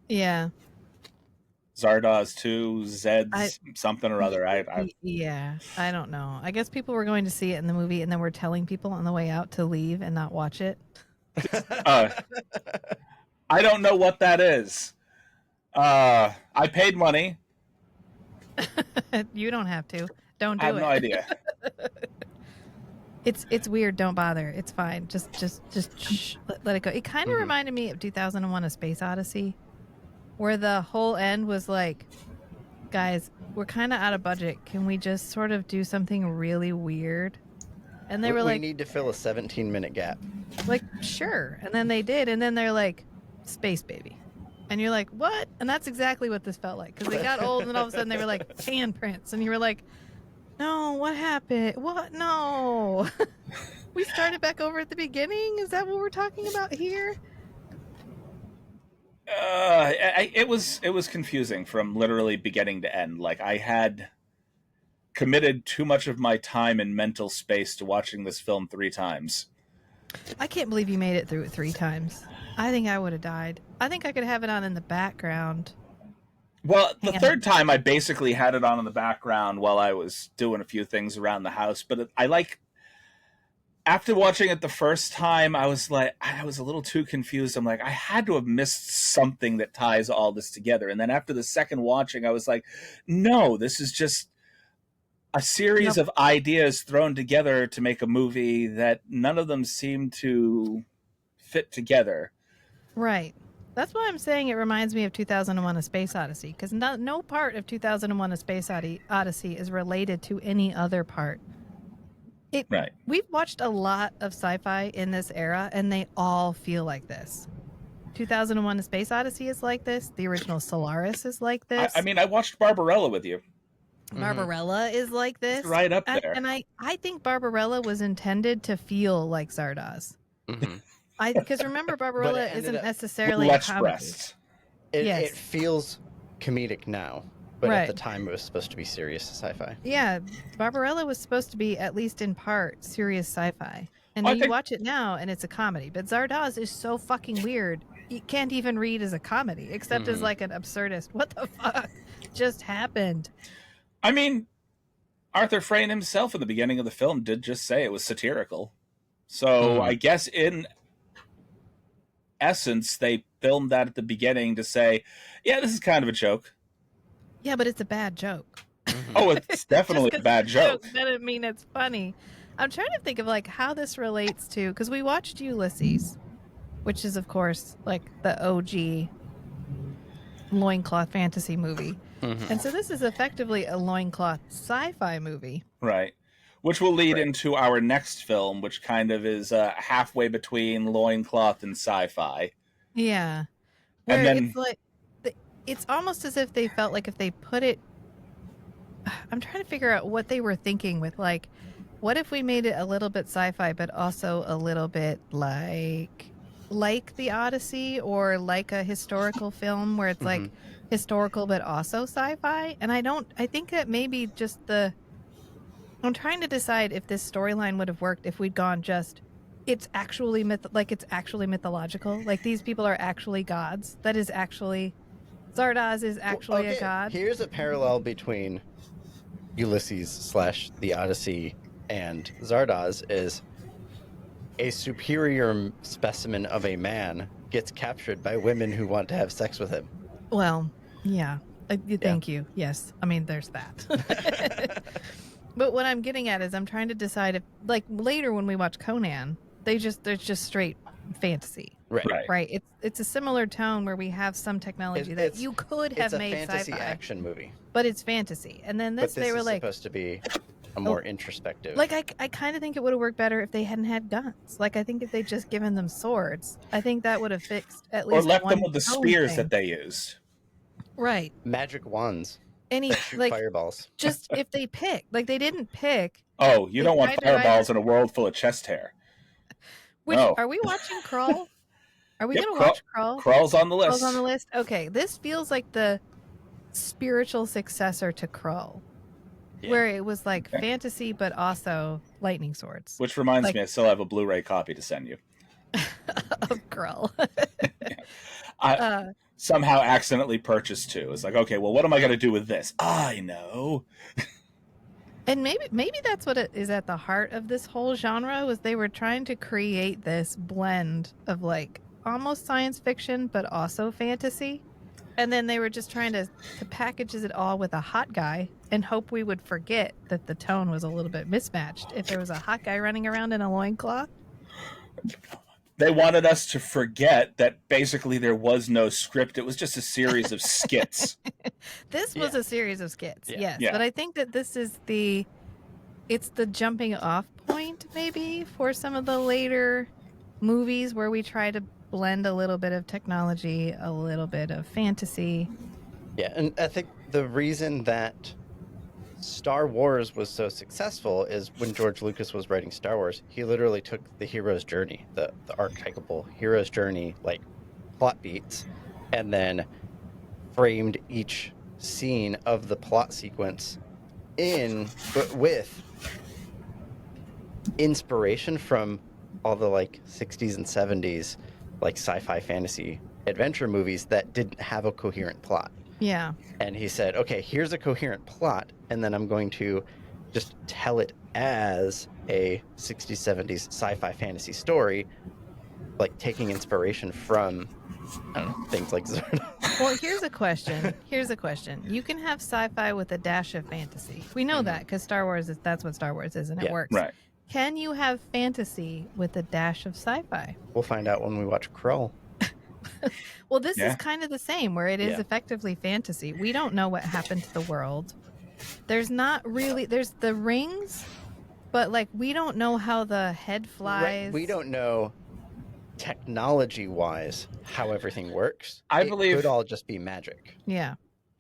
Yeah. Zardoz 2, Zed's something or other. I don't know. I guess people were going to see it in the movie and then we're telling people on the way out to leave and not watch it. I don't know what that is. I paid money. You don't have to. Don't do it. I have no idea. It's weird. Don't bother. It's fine. Just shh. let it go. It kind of reminded me of 2001: A Space Odyssey, where the whole end was like, guys, we're kind of out of budget. Can we just sort of do something really weird? And they were like, we need to fill a 17-minute gap. Like, sure. And then they did. And then they're like, space baby. And you're like, what? And that's exactly what this felt like. Because they got old and then all of a sudden they were like, handprints. And you were like, no, what happened? What? No. We started back over at the beginning? Is that what we're talking about here? It was confusing from literally beginning to end. Like, I had committed too much of my time and mental space to watching this film 3 times. I can't believe you made it through it 3 times. I think I would have died. I think I could have it on in the background. Well, the third time I basically had it on in the background while I was doing a few things around the house. But after watching it the first time, I was a little too confused. I'm like, I had to have missed something that ties all this together. And then after the second watching, I was like, no, this is just a series of ideas thrown together to make a movie that none of them seem to fit together. Right. That's why I'm saying it reminds me of 2001: A Space Odyssey, because no part of 2001: A Space Odyssey is related to any other part. Right. We've watched a lot of sci-fi in this era, and they all feel like this. 2001: A Space Odyssey is like this. The original Solaris is like this. I mean, I watched Barbarella with you. Barbarella is like this. It's right up there. And I think Barbarella was intended to feel like Zardoz. Because remember, Barbarella isn't necessarily a comedy. It feels comedic now, but at the time it was supposed to be serious sci-fi. Yeah, Barbarella was supposed to be, at least in part, serious sci-fi. And you watch it now, and it's a comedy. But Zardoz is so fucking weird. You can't even read as a comedy, except as like an absurdist. What the fuck just happened? I mean, Arthur Frayne himself in the beginning of the film did just say it was satirical. So I guess in essence, they filmed that at the beginning to say, yeah, this is kind of a joke. Yeah, but it's a bad joke. Oh, it's definitely a bad joke. Doesn't mean it's funny. I'm trying to think of like how this relates to, because we watched Ulysses, which is of course like the OG loincloth fantasy movie. And so this is effectively a loincloth sci-fi movie. Right. Which will lead into our next film, which kind of is halfway between loincloth and sci-fi. Yeah. Where it's like, it's almost as if they felt like if they put it, I'm trying to figure out what they were thinking with like, what if we made it a little bit sci-fi, but also a little bit like the Odyssey, or like a historical film where it's like historical but also sci-fi. And I think that maybe just I'm trying to decide if this storyline would have worked if we'd gone just it's actually mythological, like these people are actually gods. That is actually Zardoz is actually a god. Here's a parallel between Ulysses / the Odyssey and Zardoz is a superior specimen of a man gets captured by women who want to have sex with him. Well, yeah. Thank you. Yes. I mean, there's that. But what I'm getting at is I'm trying to decide if, like, later when we watch Conan, there's just straight fantasy. Right. It's a similar tone where we have some technology that you could have made sci-fi. It's a fantasy action movie. But it's fantasy. And then they were like, supposed to be a more introspective. Like, I kind of think it would have worked better if they hadn't had guns. Like, I think if they just given them swords, I think that would have fixed at least or left one them with the spears thing that they used. Right. Magic wands. Shoot like fireballs. Just if they pick, like they didn't pick. Oh, you don't want fireballs in a world full of chest hair. Are we watching Krull? Are we going to watch Krull? Krull's on the list. Krull's on the list. Okay, this feels like the spiritual successor to Krull, where it was like fantasy but also lightning swords. Which reminds me, I still have a Blu-ray copy to send you of Krull. I somehow accidentally purchased 2. It's like, okay, well, what am I going to do with this? I know. And maybe that's what it is at the heart of this whole genre, was they were trying to create this blend of like almost science fiction but also fantasy. And then they were just trying to package it all with a hot guy and hope we would forget that the tone was a little bit mismatched if there was a hot guy running around in a loincloth. They wanted us to forget that basically there was no script. It was just a series of skits. This was a series of skits, yes. Yeah. But I think that this is it's the jumping off point maybe for some of the later movies where we try to blend a little bit of technology, a little bit of fantasy. Yeah, and I think the reason that Star Wars was so successful is when George Lucas was writing Star Wars, he literally took the hero's journey, the archetypal hero's journey, like plot beats, and then framed each scene of the plot sequence with inspiration from all the like 60s and 70s like sci-fi fantasy adventure movies that didn't have a coherent plot. Yeah. And he said, okay, here's a coherent plot, and then I'm going to just tell it as a 60s, 70s sci-fi fantasy story, like taking inspiration from, I don't know, things like Zardoz. Well, here's a question. You can have sci-fi with a dash of fantasy. We know that because Star Wars that's what Star Wars is, and it works. Right. Can you have fantasy with a dash of sci-fi? We'll find out when we watch Krull. Well, this is kind of the same, where it is Yeah. effectively fantasy. We don't know what happened to the world. There's the rings, but like we don't know how the head flies. Right. We don't know technology-wise how everything works. It could all just be magic. Yeah.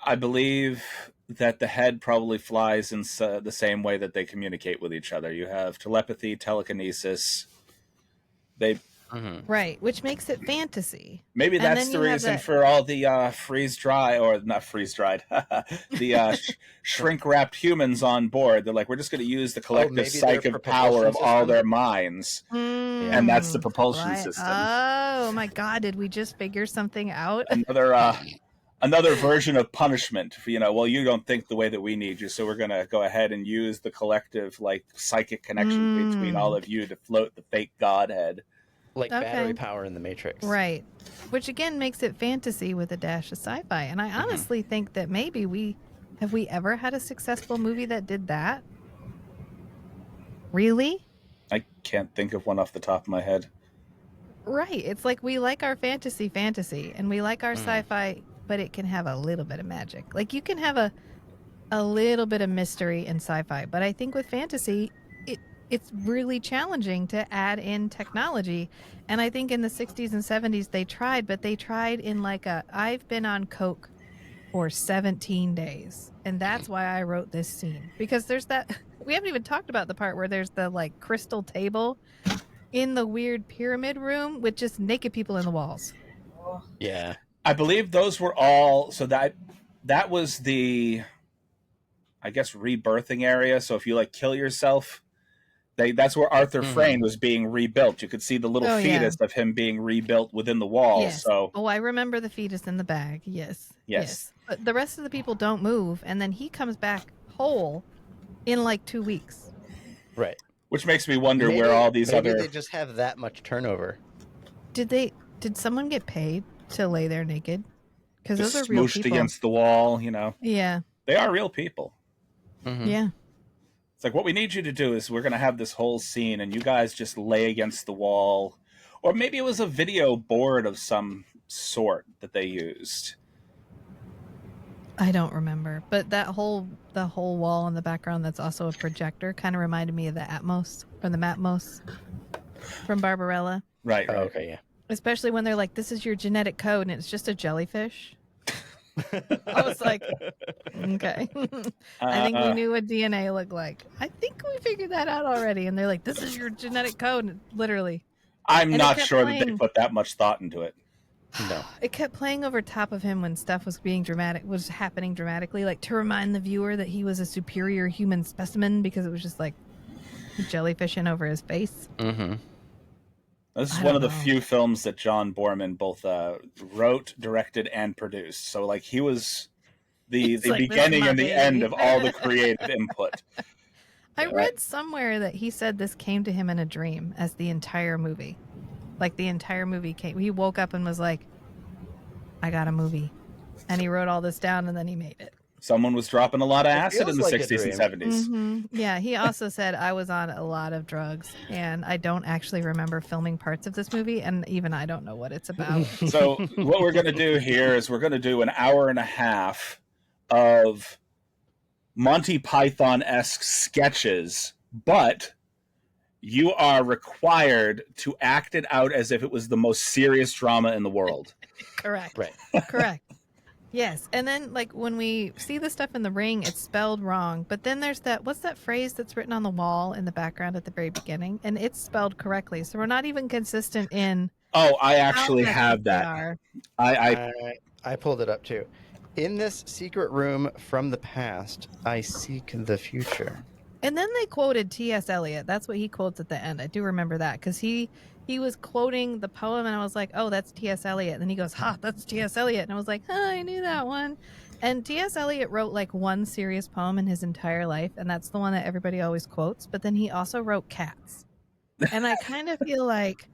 I believe that the head probably flies in the same way that they communicate with each other. You have telepathy, telekinesis. Right, which makes it fantasy. Maybe that's the reason for all the freeze-dry, or not freeze-dried, the shrink-wrapped humans on board. They're like, we're just going to use the collective psychic power of all their minds. And that's the propulsion system. Oh, my God. Did we just figure something out? Another version of punishment. Well, you don't think the way that we need you, so we're going to go ahead and use the collective like psychic connection between all of you to float the fake godhead. Like battery power in the Matrix. Right. Which again makes it fantasy with a dash of sci-fi. And I honestly think that maybe have we ever had a successful movie that did that? Really? I can't think of one off the top of my head. Right. It's like we like our fantasy, and we like our sci-fi, but it can have a little bit of magic. Like you can have a little bit of mystery in sci-fi, but I think with fantasy, it's really challenging to add in technology. And I think in the 60s and 70s they tried, but they tried in like I've been on coke for 17 days. And that's why I wrote this scene. Because there's that, we haven't even talked about the part where there's the like crystal table in the weird pyramid room with just naked people in the walls. Yeah. I believe those were all, so that was the, I guess, rebirthing area. So if you like kill yourself, that's where Arthur Frayne was being rebuilt. You could see the little fetus of him being rebuilt within the wall. Yes. So, I remember the fetus in the bag. Yes. But the rest of the people don't move, and then he comes back whole in like 2 weeks. Right. Which makes me wonder where all these maybe they just have that much turnover. Did someone get paid to lay there naked? Because those are real smooshed people. against the wall, Yeah. They are real people. Yeah. It's like, what we need you to do is we're going to have this whole scene and you guys just lay against the wall. Or maybe it was a video board of some sort that they used. I don't remember. But the whole wall in the background that's also a projector kind of reminded me of the Atmos, or the Matmos from Barbarella. Right. Oh, okay, yeah. Especially when they're like, this is your genetic code, and it's just a jellyfish. I was like, okay. I think we knew what DNA looked like. I think we figured that out already. And they're like, this is your genetic code. And literally. I'm not sure that they put that much thought into it. No. It kept playing over top of him when stuff was happening dramatically, like to remind the viewer that he was a superior human specimen, because it was just like jellyfishing over his face. Mm-hmm. This is one of the few films that John Boorman both wrote, directed, and produced. So, like, he was the beginning and the end of all the creative input. I read somewhere that he said this came to him in a dream as the entire movie. Like, the entire movie came. He woke up and was like, I got a movie. And he wrote all this down, and then he made it. Someone was dropping a lot of acid in the feels like a 60s and dream. 70s. Mm-hmm. Yeah, he also said I was on a lot of drugs, and I don't actually remember filming parts of this movie, and even I don't know what it's about. So what we're going to do here is we're going to do an hour and a half of Monty Python-esque sketches, but you are required to act it out as if it was the most serious drama in the world. Correct. Right. Correct. Yes, and then like when we see the stuff in the ring, it's spelled wrong. But then there's what's that phrase that's written on the wall in the background at the very beginning, and it's spelled correctly. So we're not even consistent in. Oh, I actually have that. I pulled it up too. In this secret room from the past, I seek the future. And then they quoted T.S. Eliot. That's what he quotes at the end. I do remember that because he was quoting the poem, and I was like, oh, that's T.S. Eliot. And then he goes, ha, that's T.S. Eliot. And I was like, I knew that one. And T.S. Eliot wrote like one serious poem in his entire life, and that's the one that everybody always quotes. But then he also wrote Cats. And I kind of feel like,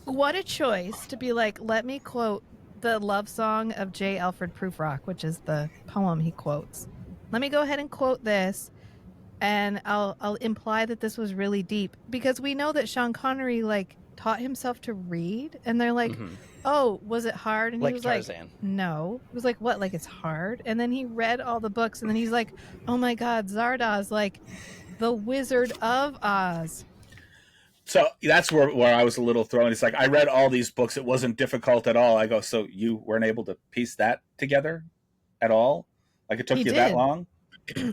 what a choice to be like, let me quote the love song of J. Alfred Prufrock, which is the poem he quotes. Let me go ahead and quote this. And I'll imply that this was really deep because we know that Sean Connery like taught himself to read, and they're like, oh, was it hard? And like he was Tarzan. like, no. He was like, what? Like it's hard? And then he read all the books, and then he's like, oh my God, Zardoz, like the Wizard of Oz. So that's where I was a little thrown. It's like, I read all these books. It wasn't difficult at all. I go, so you weren't able to piece that together at all? Like it took you that long?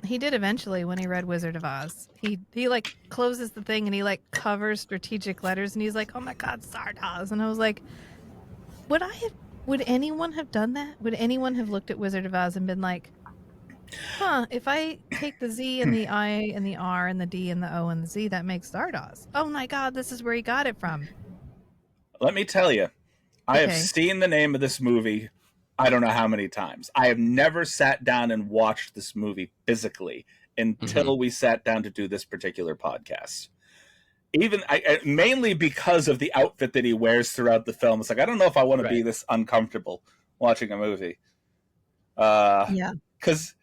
He did eventually when he read Wizard of Oz. He like closes the thing and he like covers strategic letters and he's like, oh my God, Zardoz. And I was like, would anyone have done that? Would anyone have looked at Wizard of Oz and been like, if I take the Z and the I and the R and the D and the O and the Z, that makes Zardoz. Oh my God, this is where he got it from. Let me tell you, I have seen the name of this movie I don't know how many times. I have never sat down and watched this movie physically until we sat down to do this particular podcast. Even mainly because of the outfit that he wears throughout the film. It's like, I don't know if I want to be this uncomfortable watching a movie. Because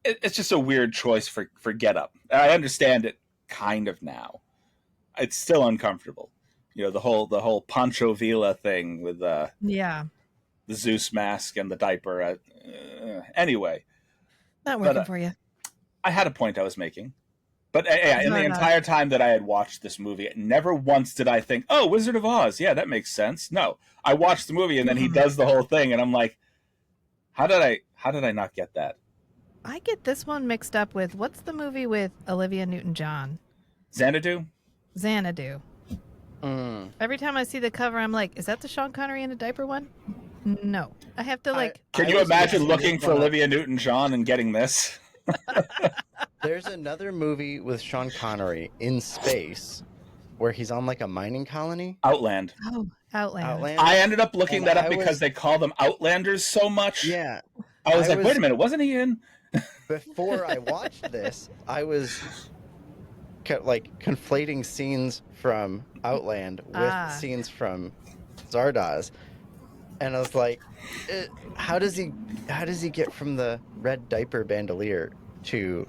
it's just a weird choice for get up. I understand it kind of now. It's still uncomfortable. You know, the whole Pancho Villa thing with the Zeus mask and the diaper. Anyway. Not working for you. I had a point I was making. But in the entire time that I had watched this movie, never once did I think, oh, Wizard of Oz. Yeah, that makes sense. No. I watched the movie and then he does the whole thing and I'm like, how did I not get that? I get this one mixed up with, what's the movie with Olivia Newton-John? Xanadu. Every time I see the cover, I'm like, is that the Sean Connery in a diaper one? No. I have to like... Can you imagine looking for Olivia Newton-John and getting this? There's another movie with Sean Connery in space where he's on like a mining colony. Outland. Oh, Outland. I ended up looking that up because they call them Outlanders so much. Yeah. I was like, wait a minute, wasn't he in? Before I watched this, I was like conflating scenes from Outland with scenes from Zardoz. And I was like, how does he get from the red diaper bandolier to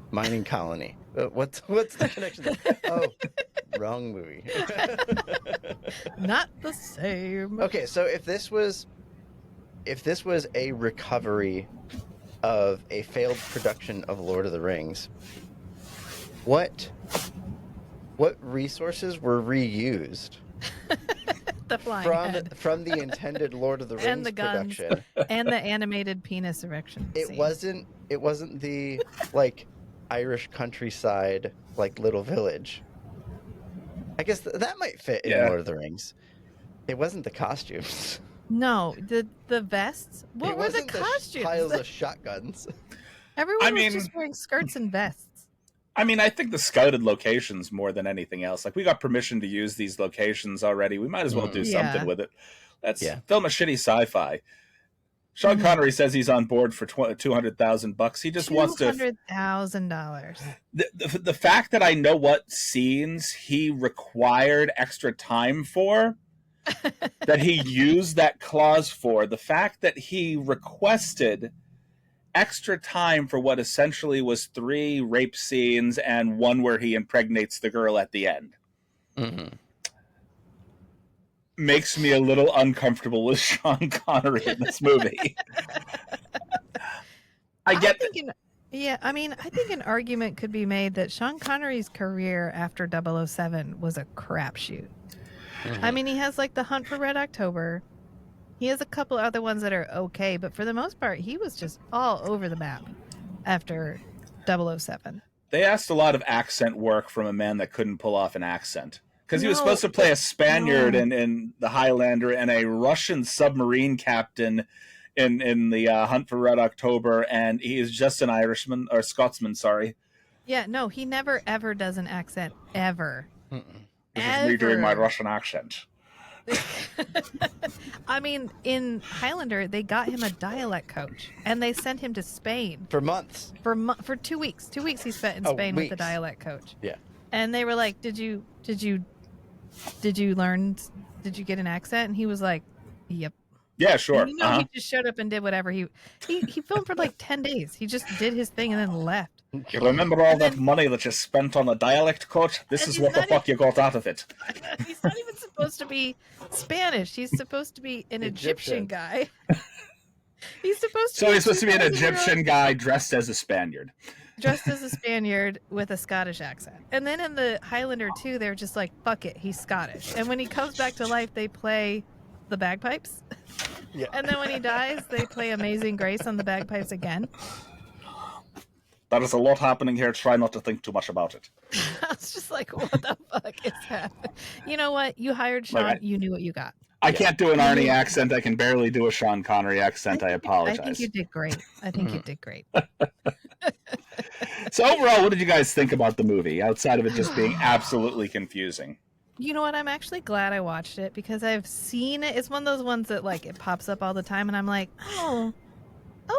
mining colony? What's the connection there? Oh, wrong movie. Not the same. Okay, so if this was a recovery of a failed production of Lord of the Rings, what resources were reused? The flying from the intended Lord of the Rings and the guns, production and the animated penis erection. It wasn't the like Irish countryside like little village. I guess that might fit in Lord of the Rings. It wasn't the costumes. No, the vests. What were the costumes? Piles of shotguns. Everyone was just wearing skirts and vests. I mean, I think the scouted locations more than anything else. Like, we got permission to use these locations already. We might as well do something with it. Let's film a shitty sci-fi. Sean Connery says he's on board for $200,000. He just wants to $200,000. The fact that I know what scenes he required extra time for, that he used that clause for, the fact that he requested extra time for what essentially was 3 rape scenes and one where he impregnates the girl at the end. Mm-hmm. Makes me a little uncomfortable with Sean Connery in this movie. I think an argument could be made that Sean Connery's career after 007 was a crapshoot. Mm-hmm. I mean, he has like The Hunt for Red October. He has a couple other ones that are okay, but for the most part, he was just all over the map after 007. They asked a lot of accent work from a man that couldn't pull off an accent. Because he was supposed to play a Spaniard in The Highlander and a Russian submarine captain in the Hunt for Red October, and he is just an Irishman, or Scotsman, sorry. Yeah, no, he never, ever does an accent, ever. This is me doing my Russian accent. I mean, in Highlander, they got him a dialect coach, and they sent him to Spain. For months. For 2 weeks. 2 weeks he spent in Spain with the dialect coach. Yeah. And they were like, did you learn, did you get an accent? And he was like, yep. Yeah, sure. And, he just showed up and did whatever. He filmed for like 10 days. He just did his thing and then left. You remember all that money that you spent on a dialect coach? This is what the fuck you got out of it. He's not even supposed to be Spanish. He's supposed to be an Egyptian guy. He's supposed to be an Egyptian guy dressed as a Spaniard. Dressed as a Spaniard with a Scottish accent. And then in the Highlander 2, they're just like, fuck it, he's Scottish. And when he comes back to life, they play the bagpipes. Yeah. And then when he dies, they play Amazing Grace on the bagpipes again. There is a lot happening here. Try not to think too much about it. I was just like, what the fuck is happening? You know what? You hired Sean. You knew what you got. I can't do an Arnie accent. I can barely do a Sean Connery accent. I apologize. I think you did great. You did great. So overall, what did you guys think about the movie, outside of it just being absolutely confusing? You know what? I'm actually glad I watched it because I've seen it. It's one of those ones that like it pops up all the time and I'm like, oh,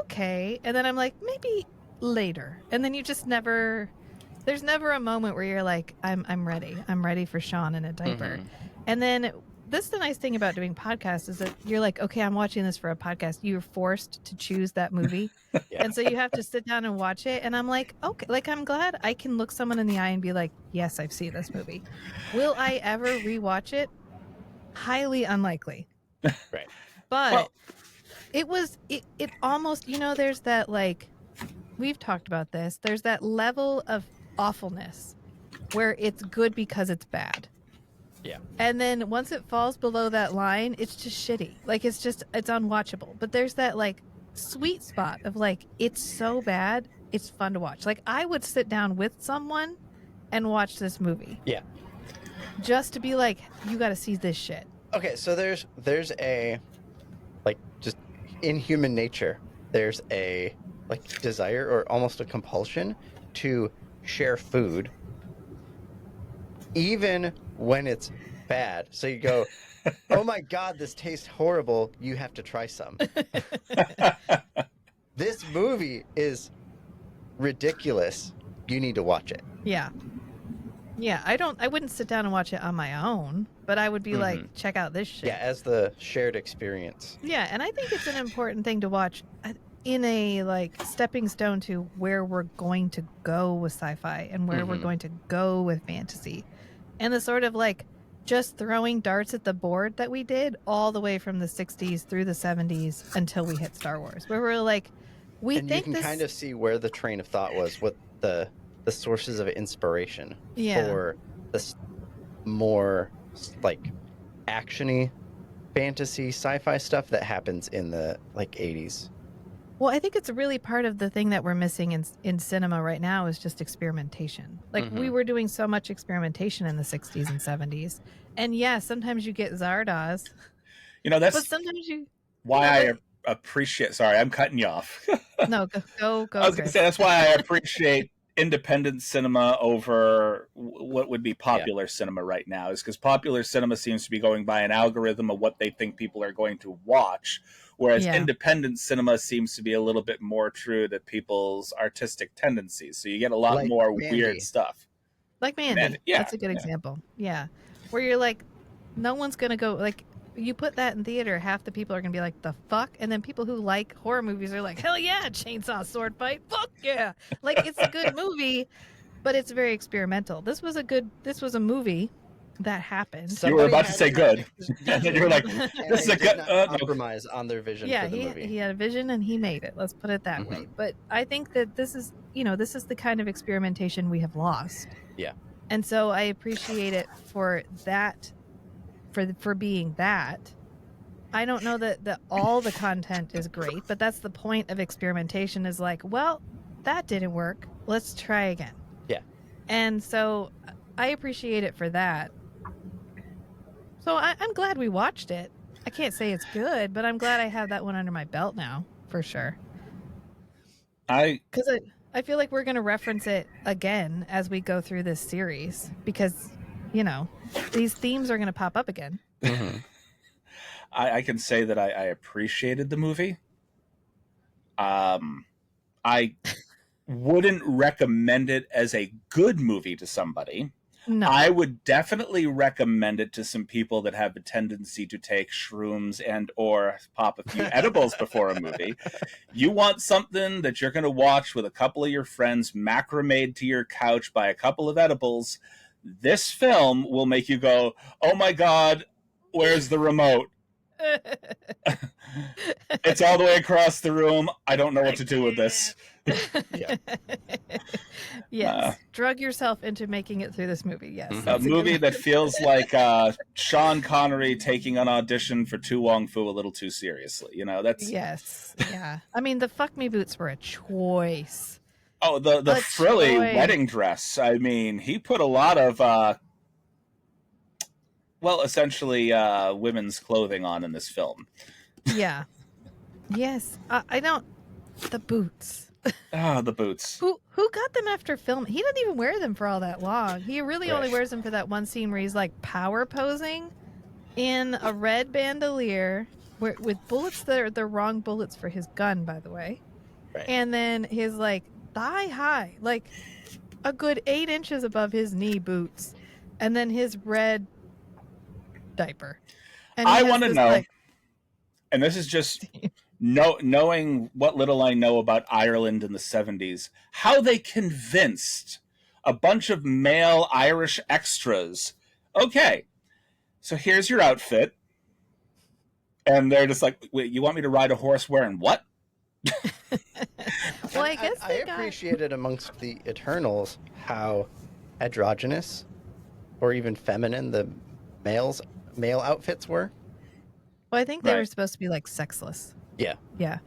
okay. And then I'm like, maybe later. And then you just there's never a moment where you're like, I'm ready. I'm ready for Sean in a diaper. Mm-hmm. And then this is the nice thing about doing podcasts is that you're like, okay, I'm watching this for a podcast. You're forced to choose that movie. Yeah. And so you have to sit down and watch it. And I'm like, okay, like I'm glad I can look someone in the eye and be like, yes, I've seen this movie. Will I ever rewatch it? Highly unlikely. Right. But it almost, there's that like, we've talked about this. There's that level of awfulness where it's good because it's bad. Yeah. And then once it falls below that line, it's just shitty. Like it's unwatchable. But there's that like sweet spot of like, it's so bad, it's fun to watch. Like I would sit down with someone and watch this movie. Yeah. Just to be like, you got to see this shit. Okay, so there's a like just in human nature, there's a like desire or almost a compulsion to share food even when it's bad. So you go, oh my God, this tastes horrible. You have to try some. This movie is ridiculous. You need to watch it. Yeah. Yeah, I wouldn't sit down and watch it on my own, but I would be like, check out this shit. Yeah, as the shared experience. Yeah, and I think it's an important thing to watch in a like stepping stone to where we're going to go with sci-fi and where we're going to go with fantasy. And the sort of like just throwing darts at the board that we did all the way from the 60s through the 70s until we hit Star Wars, where we're like, you can kind of see where the train of thought was, what the sources of inspiration for this more like actiony fantasy sci-fi stuff that happens in the like 80s. Well, I think it's really part of the thing that we're missing in cinema right now is just experimentation. Like we were doing so much experimentation in the 60s and 70s. And yeah, sometimes you get Zardoz. That's but sometimes I appreciate, sorry, I'm cutting you off. No, go. I was going to say, that's why I appreciate independent cinema over what would be popular cinema right now, is because popular cinema seems to be going by an algorithm of what they think people are going to watch, whereas independent cinema seems to be a little bit more true to people's artistic tendencies. So you get a lot more weird stuff. Like Mandy. Yeah, that's a good example. Yeah. Where you're like, no one's going to go, like, you put that in theater, half the people are going to be like, the fuck? And then people who like horror movies are like, hell yeah, chainsaw sword fight. Fuck yeah. Like, it's a good movie, but it's very experimental. This was a movie that happened. You were about to say good. And then you were like, this is a good compromise on their vision for the movie. He had a vision and he made it. Let's put it that way. But I think that this is the kind of experimentation we have lost. Yeah. And so I appreciate it for that, for being that. I don't know that all the content is great, but that's the point of experimentation, is like, well, that didn't work. Let's try again. Yeah. And so I appreciate it for that. So I'm glad we watched it. I can't say it's good, but I'm glad I have that one under my belt now, for sure. Because I feel like we're going to reference it again as we go through this series, because, these themes are going to pop up again. Mm-hmm. I can say that I appreciated the movie. I wouldn't recommend it as a good movie to somebody. No. I would definitely recommend it to some people that have a tendency to take shrooms and or pop a few edibles before a movie. You want something that you're going to watch with a couple of your friends, macrameed to your couch by a couple of edibles. This film will make you go, oh my God, where's the remote? It's all the way across the room. I don't know what to do with this. Yeah. Yes. Drug yourself into making it through this movie. Yes. A movie that feels like Sean Connery taking an audition for Tu Wong Fu a little too seriously. That's... Yes. Yeah. I mean, the fuck me boots were a choice. Oh, the frilly wedding dress. I mean, he put a lot of essentially women's clothing on in this film. Yeah. Yes. I don't... The boots. The boots. Who got them after film? He didn't even wear them for all that long. He really only wears them for that one scene where he's like power posing in a red bandolier with bullets that are the wrong bullets for his gun, by the way. Right. And then his like thigh high, like a good 8 inches above his knee boots, and then his red diaper. And I want to know, and this is just knowing what little I know about Ireland in the 70s, how they convinced a bunch of male Irish extras, okay, so here's your outfit. And they're just like, wait, you want me to ride a horse wearing what? Well, I guess I appreciated amongst the Eternals how androgynous or even feminine the male outfits were. Well, I think they were supposed to be like sexless. Yeah. Yeah.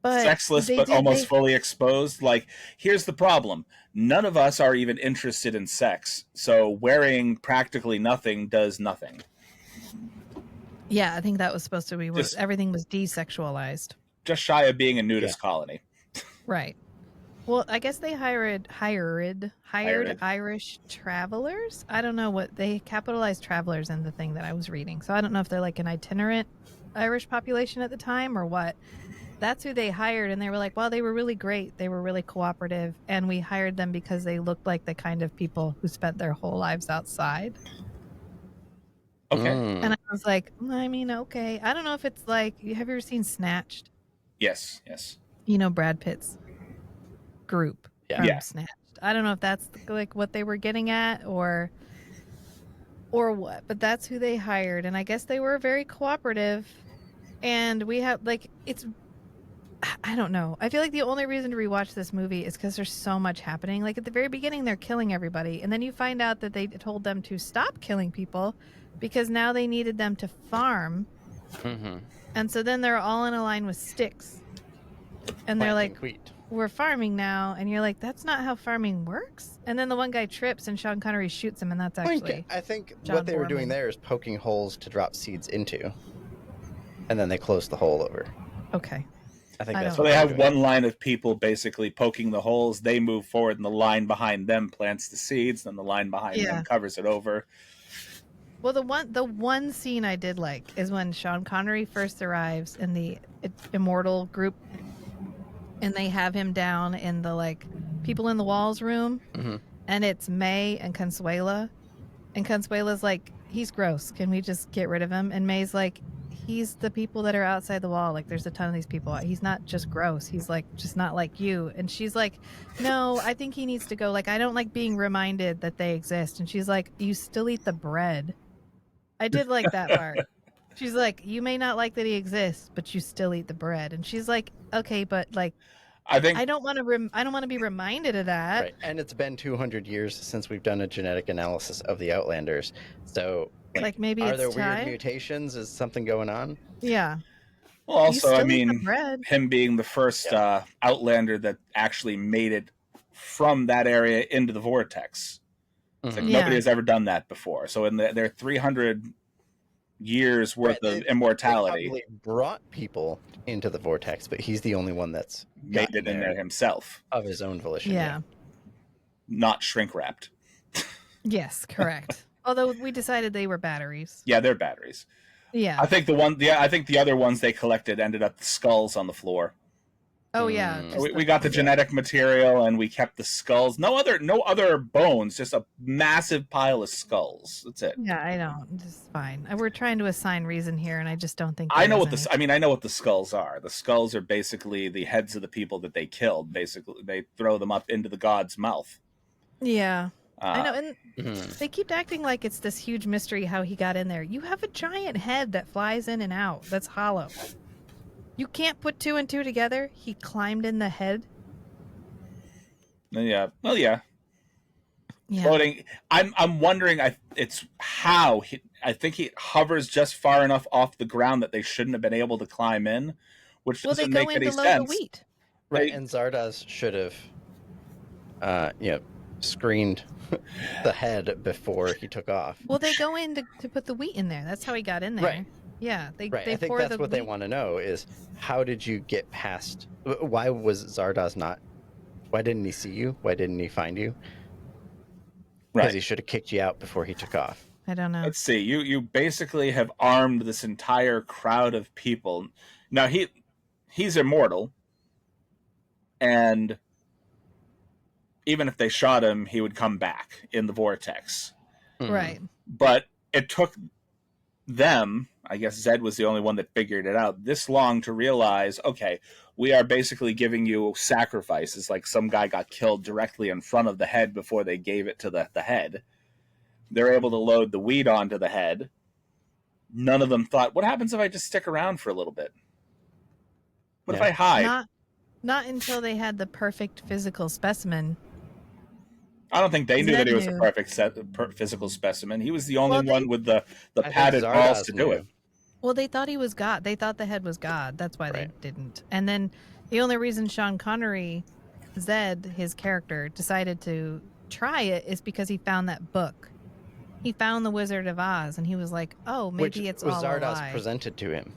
But sexless, but almost fully exposed. Like, here's the problem. None of us are even interested in sex. So wearing practically nothing does nothing. Yeah, I think that was supposed to be where everything was desexualized. Just shy of being a nudist colony. Right. Well, I guess they hired Irish travelers. I don't know what they capitalized travelers in the thing that I was reading. So I don't know if they're like an itinerant Irish population at the time or what. That's who they hired, and they were like, well, they were really great. They were really cooperative, and we hired them because they looked like the kind of people who spent their whole lives outside. Okay. And I was like, I mean, okay. I don't know if it's like, have you ever seen Snatched? Yes. Brad Pitt's group from Snatched. I don't know if that's like what they were getting at or what, but that's who they hired, and I guess they were very cooperative. And we have I don't know. I feel like the only reason to rewatch this movie is because there's so much happening. Like at the very beginning, they're killing everybody, and then you find out that they told them to stop killing people because now they needed them to farm. Mm-hmm. And so then they're all in a line with sticks, and they're like, wheat. We're farming now, and you're like, that's not how farming works. And then the one guy trips, and Sean Connery shoots him, and that's actually I think John what they were Borman. doing there is poking holes to drop seeds into, and then they close the hole over. Okay. I think that's so what they have doing. one line of people basically poking the holes. They move forward, and the line behind them plants the seeds. Then the line behind them covers it over. Well, the one scene I did like is when Sean Connery first arrives in the Immortal group, and they have him down in the like people in the walls room, Mm-hmm. and it's May and Consuela, And Consuela's like, he's gross. Can we just get rid of him? And May's like, he's the people that are outside the wall. Like, there's a ton of these people. He's not just gross. He's like, just not like you. And she's like, no, I think he needs to go. Like, I don't like being reminded that they exist. And she's like, you still eat the bread. I did like that part. She's like, you may not like that he exists, but you still eat the bread. And she's like, okay, but like, I don't want to be reminded of that. Right. And it's been 200 years since we've done a genetic analysis of the Outlanders. So like maybe are it's there time? weird mutations? Is something going on? Yeah. Well, also, I mean, him being the first Outlander that actually made it from that area into the vortex. It's like nobody has ever done that before. So in their 300 years worth of immortality, they probably brought people into the vortex, but he's the only one that's made it in there himself of his own volition. Yeah. Not shrink wrapped. Yes, correct. Although we decided they were batteries. Yeah, they're batteries. Yeah. I think the other ones they collected ended up the skulls on the floor. Oh yeah. We got the genetic material and we kept the skulls. No other bones, just a massive pile of skulls. That's it. Yeah, I know. It's fine. We're trying to assign reason here, and I just don't think I know what the skulls are. The skulls are basically the heads of the people that they killed. Basically, they throw them up into the god's mouth. Yeah. I know, and they keep acting like it's this huge mystery how he got in there. You have a giant head that flies in and out. That's hollow. You can't put two and two together. He climbed in the head. Yeah. Well, yeah. Floating. I'm wondering. It's how I think he hovers just far enough off the ground that they shouldn't have been able to climb in, which doesn't make any sense. The wheat. Right, and Zardoz should have, screened the head before he took off. Well, they go in to put the wheat in there. That's how he got in there. Right. Yeah, I think that's what they want to know is how did you get past? Why was Zardoz not? Why didn't he see you? Why didn't he find you? Because he should have kicked you out before he took off. I don't know. Let's see. You basically have armed this entire crowd of people. Now he's immortal, and even if they shot him, he would come back in the vortex. Right. But it took them, I guess Zed was the only one that figured it out, this long to realize, okay, we are basically giving you sacrifices. Like some guy got killed directly in front of the head before they gave it to the head. They're able to load the weed onto the head. None of them thought, what happens if I just stick around for a little bit? What if I hide? Not until they had the perfect physical specimen. I don't think they knew that he was a perfect physical specimen. He was the only one with the padded balls to do it. Well, they thought he was God. They thought the head was God. That's why they didn't. And then the only reason Sean Connery, Zed, his character, decided to try it is because he found that book. He found the Wizard of Oz, and he was like, "Oh, maybe it's all a lie." Which was Zardoz presented to him.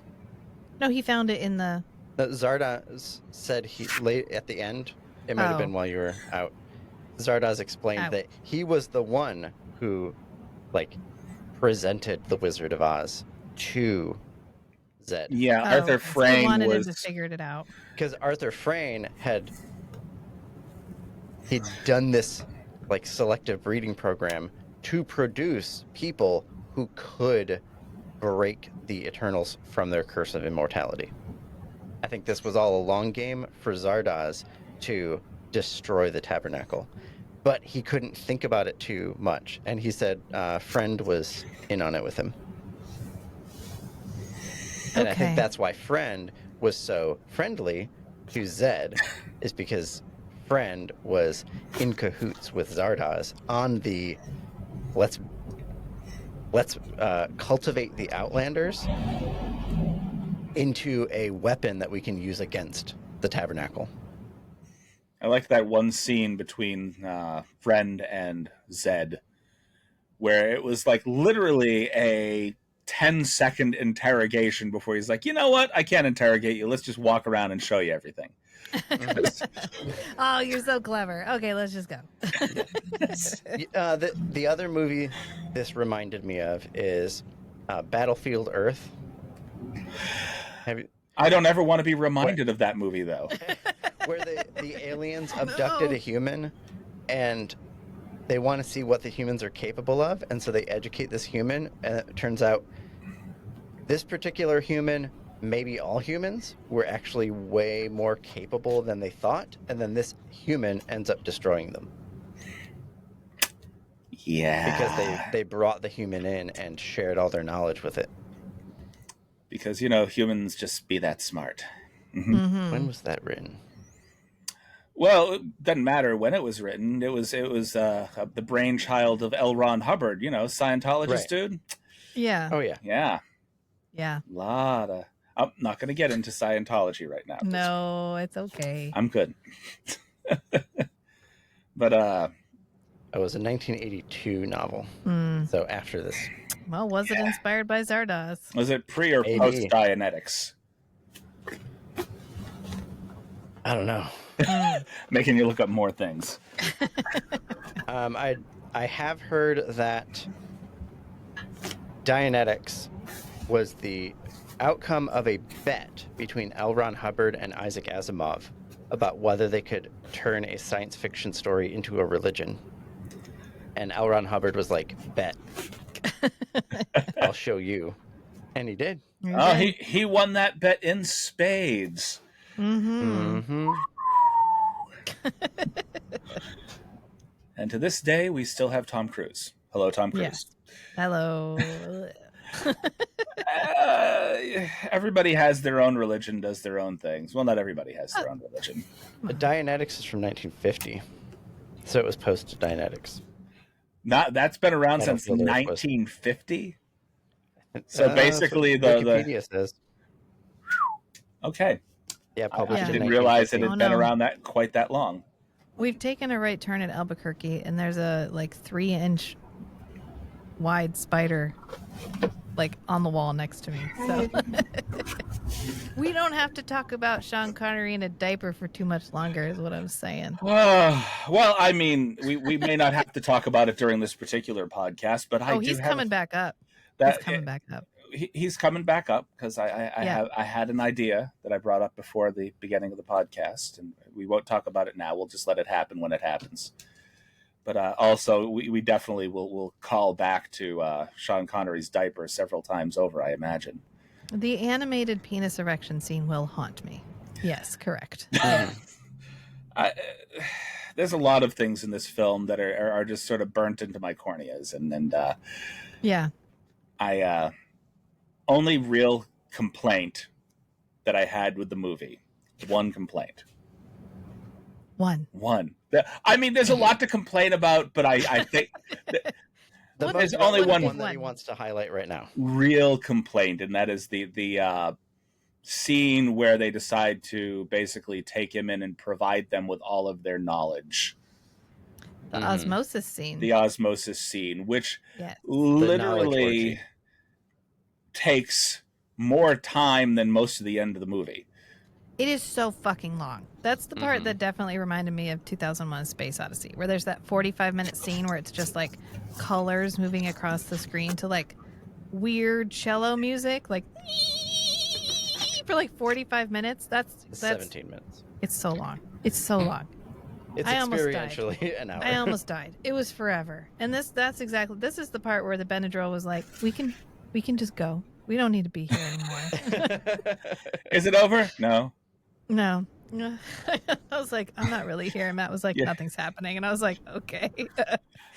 No, he found it in the. Zardoz said he late at the end. It might have been while you were out. Zardoz explained that he was the one who, presented the Wizard of Oz to Zed. Yeah, Arthur Frayne wanted him to figure it out because Arthur Frayne he'd done this selective breeding program to produce people who could break the Eternals from their curse of immortality. I think this was all a long game for Zardoz to destroy the tabernacle, but he couldn't think about it too much, and he said Friend was in on it with him. And I think that's why Friend was so friendly to Zed, is because Friend was in cahoots with Zardoz on the let's cultivate the Outlanders into a weapon that we can use against the tabernacle. I like that one scene between Friend and Zed, where it was literally a 10-second interrogation before he's like, you know what? I can't interrogate you. Let's just walk around and show you everything. Oh, you're so clever. Okay, let's just go. The other movie this reminded me of is Battlefield Earth. I don't ever want to be reminded of that movie, though. Where the aliens abducted a human and they want to see what the humans are capable of, and so they educate this human, and it turns out this particular human, maybe all humans, were actually way more capable than they thought, and then this human ends up destroying them. Yeah. Because they brought the human in and shared all their knowledge with it. Because, humans just be that smart. When was that written? Well, it doesn't matter when it was written. It was the brainchild of L. Ron Hubbard, Scientologist Right. dude. Yeah. Oh, yeah. Yeah. Yeah. I'm not going to get into Scientology right now. No, it's okay. I'm good. But it was a 1982 novel. So after this. Well, was it inspired by Zardoz? Was it pre or post Dianetics? I don't know. Making you look up more things. I have heard that Dianetics was the outcome of a bet between L. Ron Hubbard and Isaac Asimov about whether they could turn a science fiction story into a religion. And L. Ron Hubbard was like, bet. I'll show you. And he did. He won that bet in spades. Mm-hmm. And to this day, we still have Tom Cruise. Hello, Tom Cruise. Yes. Hello. Everybody has their own religion, does their own things. Well, not everybody has their own religion. The Dianetics is from 1950. So it was post Dianetics. That's been around since 1950. So basically, Wikipedia says. Okay. Yeah, published. I in didn't realize it had been no. around quite that long. We've taken a right turn at Albuquerque, and there's a 3-inch wide spider on the wall next to me. So we don't have to talk about Sean Connery in a diaper for too much longer, is what I'm saying. Well, I mean, we may not have to talk about it during this particular podcast, but he's coming back up. He's coming back up. He's coming back up because I had an idea that I brought up before the beginning of the podcast, and we won't talk about it now. We'll just let it happen when it happens. But also, we definitely will call back to Sean Connery's diaper several times over, I imagine. The animated penis erection scene will haunt me. Yes, correct. There's a lot of things in this film that are just sort of burnt into my corneas, and yeah. Only real complaint that I had with the movie. One complaint. One. I mean, there's a lot to complain about, but I think there's only one that he wants to highlight right now. Real complaint, and that is the scene where they decide to basically take him in and provide them with all of their knowledge. The osmosis scene. The osmosis scene, which literally takes more time than most of the end of the movie. It is so fucking long. That's the part that definitely reminded me of 2001: Space Odyssey, where there's that 45-minute scene where it's just colors moving across the screen to weird cello music, for 45 minutes. That's 17 minutes. It's so long. It's so long. It's experientially an hour. I almost died. It was forever. And this is the part where the Benadryl was like, we can just go. We don't need to be here anymore. Is it over? No. I was like, I'm not really here. And Matt was like, nothing's happening. And I was like, okay.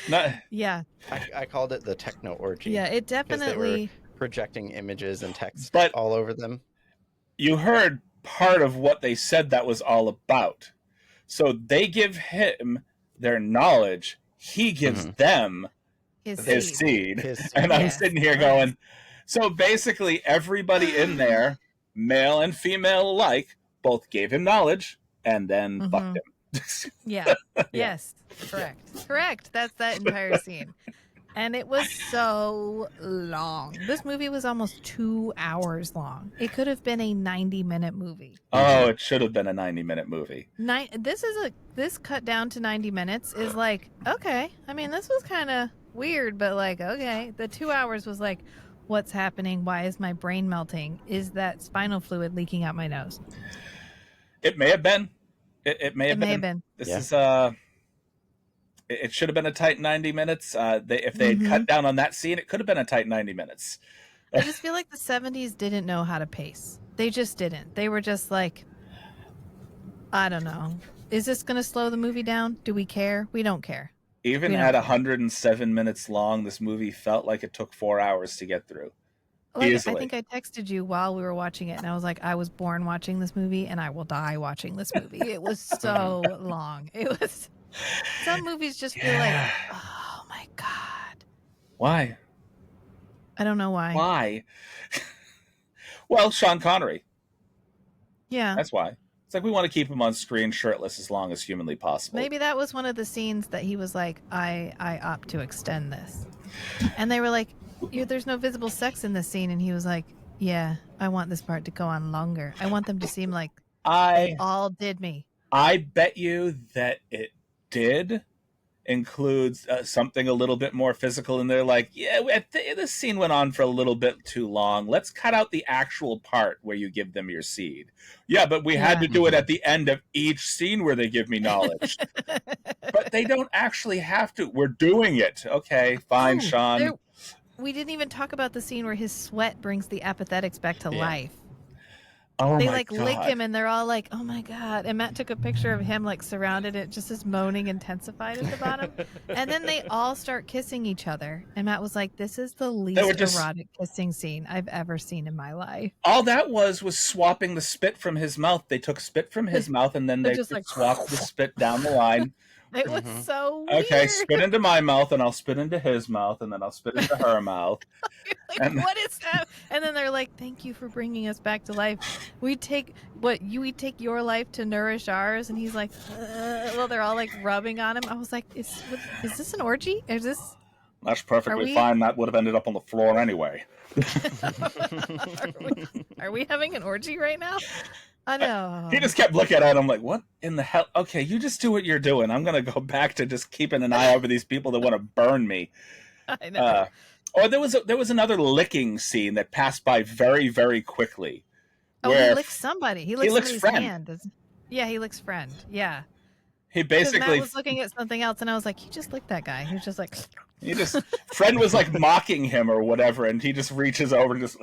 Yeah. I called it the techno orgy. Yeah, it definitely. They were projecting images and text but all over them. You heard part of what they said that was all about. So they give him their knowledge. He gives them his seed. And I'm sitting here going, so basically everybody in there, male and female alike, both gave him knowledge and then fucked him. Yes. Correct. That's that entire scene. And it was so long. This movie was almost 2 hours long. It could have been a 90-minute movie. Oh, it should have been a 90-minute movie. This cut down to 90 minutes is okay. I mean, this was kind of weird, but okay. The 2 hours was what's happening? Why is my brain melting? Is that spinal fluid leaking out my nose? It may have been. It may have been. This is it should have been a tight 90 minutes. If they had cut down on that scene, it could have been a tight 90 minutes. I just feel like the 70s didn't know how to pace. They just didn't. They were just like, I don't know. Is this going to slow the movie down? Do we care? We don't care. Even at 107 minutes long, this movie felt like it took 4 hours to get through. Like, I think I texted you while we were watching it, and I was like, I was born watching this movie, and I will die watching this movie. It was so long. It was. Some movies just feel like, oh my God. Why? I don't know why. Why? Well, Sean Connery. Yeah. That's why. It's like we want to keep him on screen shirtless as long as humanly possible. Maybe that was one of the scenes that he was like, I opt to extend this. And they were like, there's no visible sex in this scene. And he was like, yeah, I want this part to go on longer. I want them to seem like they all did me. I bet you that it did includes something a little bit more physical in there. Like, yeah, this scene went on for a little bit too long. Let's cut out the actual part where you give them your seed. Yeah, but we had to do it at the end of each scene where they give me knowledge. But they don't actually have to. We're doing it. Okay, fine, Sean. We didn't even talk about the scene where his sweat brings the apathetics back to life. Oh they my like God. lick him and they're all like, oh my God. And Matt took a picture of him like surrounded, it just as moaning intensified at the bottom. And then they all start kissing each other. And Matt was like, this is the least erotic kissing scene I've ever seen in my life. All that was swapping the spit from his mouth. They took spit from his mouth and then they just like swapped the spit down the line. It was so weird. Okay, spit into my mouth and I'll spit into his mouth and then I'll spit into her mouth. Like, what is that? And then they're like, thank you for bringing us back to life. We take your life to nourish ours. And he's like, well, they're all like rubbing on him. I was like, is this an orgy? Is this? That's perfectly fine. That would have ended up on the floor anyway. Are we having an orgy right now? I know. He just kept looking at him like, what in the hell? Okay, you just do what you're doing. I'm going to go back to just keeping an eye over these people that want to burn me. I know. Or there was another licking scene that passed by very, very quickly. Oh, he licks somebody. He licks somebody's friend. hand. Yeah, he licks friend. Yeah. He basically Matt was looking at something else, and I was like, he just licked that guy. He was just like... friend was like mocking him or whatever, and he just reaches over and just...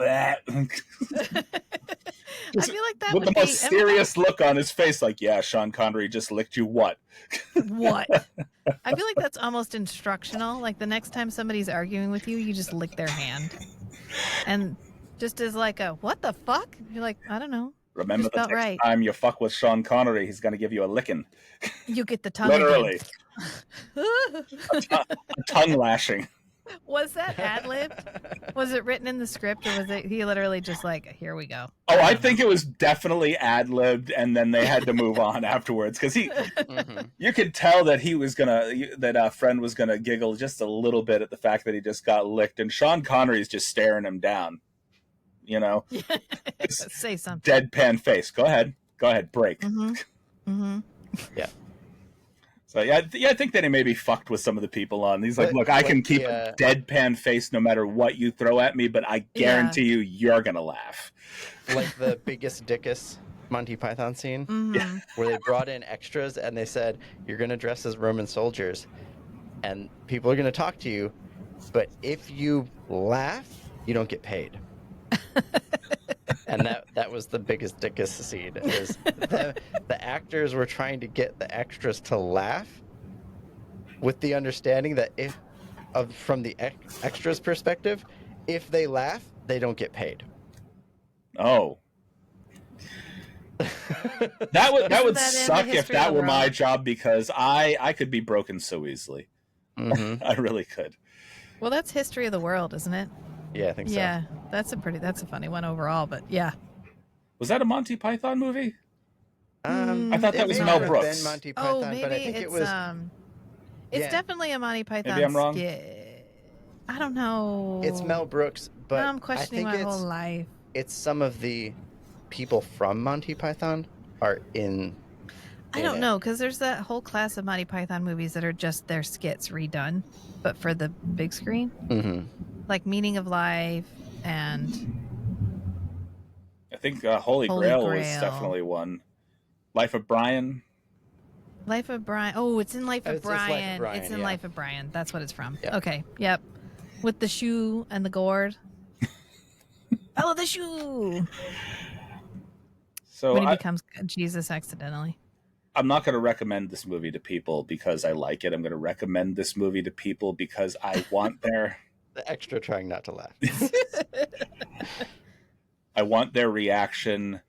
I feel like that with the most serious look on his face, like, yeah, Sean Connery just licked you what? What? I feel like that's almost instructional. Like the next time somebody's arguing with you, you just lick their hand. And just as like a, what the fuck? You're like, I don't know. Remember the next time you fuck with Sean Connery, he's going to give you a licking. You get the tongue. Literally. a tongue lashing. Was that ad-libbed? Was it written in the script, or was it he literally just like, here we go? Oh, I think it was definitely ad-libbed, and then they had to move on afterwards, because you could tell that he was that friend was gonna giggle just a little bit at the fact that he just got licked, and Sean Connery's just staring him down. You know, say something. Deadpan face. Go ahead, break. Yeah. So yeah, I think that he maybe fucked with some of the people on. He's like, look, I can keep a deadpan face no matter what you throw at me, but I guarantee you, you're gonna laugh. Like the Biggest Dickus Monty Python scene, where they brought in extras and they said, you're gonna dress as Roman soldiers, and people are gonna talk to you, but if you laugh, you don't get paid. And that was the Biggest Dickus scene. Is the actors were trying to get the extras to laugh, with the understanding that from the extras' perspective, if they laugh, they don't get paid. Oh, that would suck if that were my job, because I could be broken so easily. I really could. Well, that's history of the world, isn't it? Yeah, I think so. Yeah, that's a funny one overall, but yeah. Was that a Monty Python movie? I thought that was Mel Brooks. Been Monty Python, maybe but I think it was. It's definitely a Monty Python. Maybe I'm wrong. I don't know. It's Mel Brooks, but I'm questioning my whole life. It's some of the people from Monty Python are in. I don't know, because there's that whole class of Monty Python movies that are just their skits redone, but for the big screen. Like Meaning of Life and I think Holy Grail was definitely one. Life of Brian. Life of Brian. Oh, it's in Life of It's just Life of Brian. Brian, It's in yeah. Life of Brian. That's what it's from. Yeah. Okay. Yep. With the shoe and the gourd. Follow the shoe. So When he becomes Jesus accidentally. I'm not going to recommend this movie to people because I like it. I'm going to recommend this movie to people because I want their The extra trying not to laugh. I want their reaction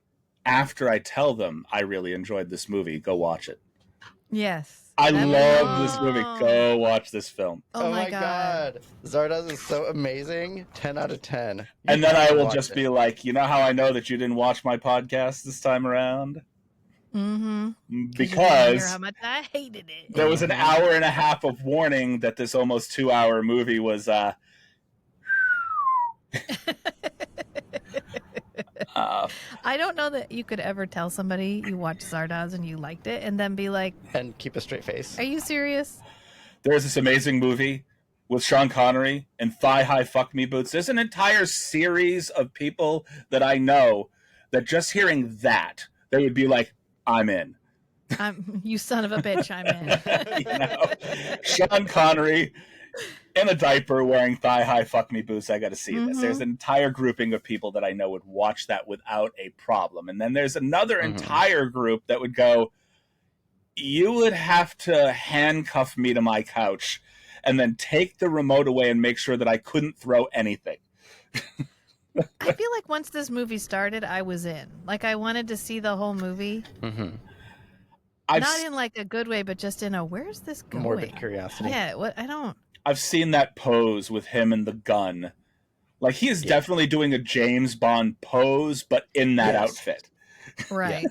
after I tell them I really enjoyed this movie. Go watch it. Yes. I love this movie. Go watch this film. Oh my God. Zardoz is so amazing. 10 out of 10. And then I will just be like, you know how I know that you didn't watch my podcast this time around? Mm-hmm. Because hear how much I hated it. there was an hour and a half of warning that this almost 2-hour movie was I don't know that you could ever tell somebody you watched Zardoz and you liked it and then be like, and keep a straight face. are you serious? There's this amazing movie with Sean Connery and thigh-high fuck me boots. There's an entire series of people that I know that just hearing that, they would be like, I'm in. You son of a bitch, I'm in. You know? Sean Connery in a diaper wearing thigh-high fuck me boots. I got to see this. There's an entire grouping of people that I know would watch that without a problem. And then there's another entire group that would go, you would have to handcuff me to my couch and then take the remote away and make sure that I couldn't throw anything. I feel like once this movie started, I was in. Like, I wanted to see the whole movie. Not in like a good way, but just in a, where's this going? Morbid curiosity. Yeah, what? I don't. I've seen that pose with him and the gun. Like, he is definitely doing a James Bond pose, but in that outfit. Right.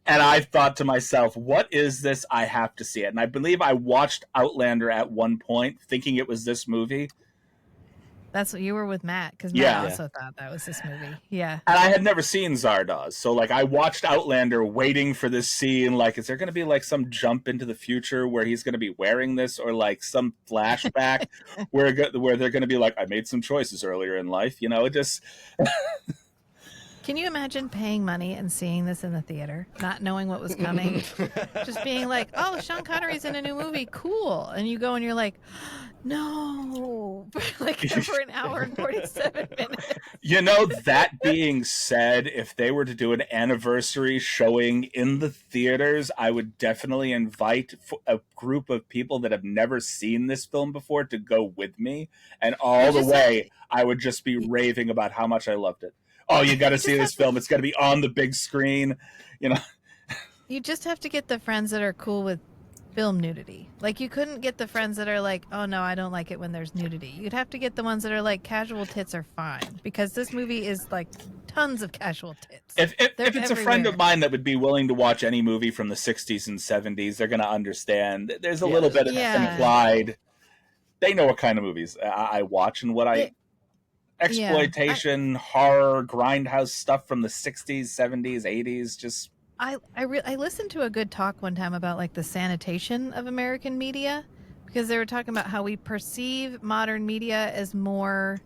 And I thought to myself, what is this? I have to see it. And I believe I watched Outlander at one point thinking it was this movie. That's what you were with Matt, because Matt also thought that was this movie. Yeah. And I had never seen Zardoz. So, like, I watched Outlander waiting for this scene. Like, is there going to be, like, some jump into the future where he's going to be wearing this? Or, like, some flashback where they're going to be like, I made some choices earlier in life. You know, it just... Can you imagine paying money and seeing this in the theater, not knowing what was coming? Just being like, oh, Sean Connery's in a new movie. Cool. And you go and you're like, no, like for an hour and 47 minutes. You know, that being said, if they were to do an anniversary showing in the theaters, I would definitely invite a group of people that have never seen this film before to go with me. And all the way, I would just be raving about how much I loved it. Oh, you got to see this film. It's got to be on the big screen. You know, you just have to get the friends that are cool with film nudity. Like, you couldn't get the friends that are like, oh no, I don't like it when there's nudity. You'd have to get the ones that are like, casual tits are fine, because this movie is like tons of casual tits. If it's a friend of mine that would be willing to watch any movie from the 60s and 70s, they're going to understand. There's a little bit implied. They know what kind of movies I watch and what exploitation, horror, grindhouse stuff from the 60s, 70s, 80s. Just I listened to a good talk one time about like the sanitation of American media, because they were talking about how we perceive modern media as more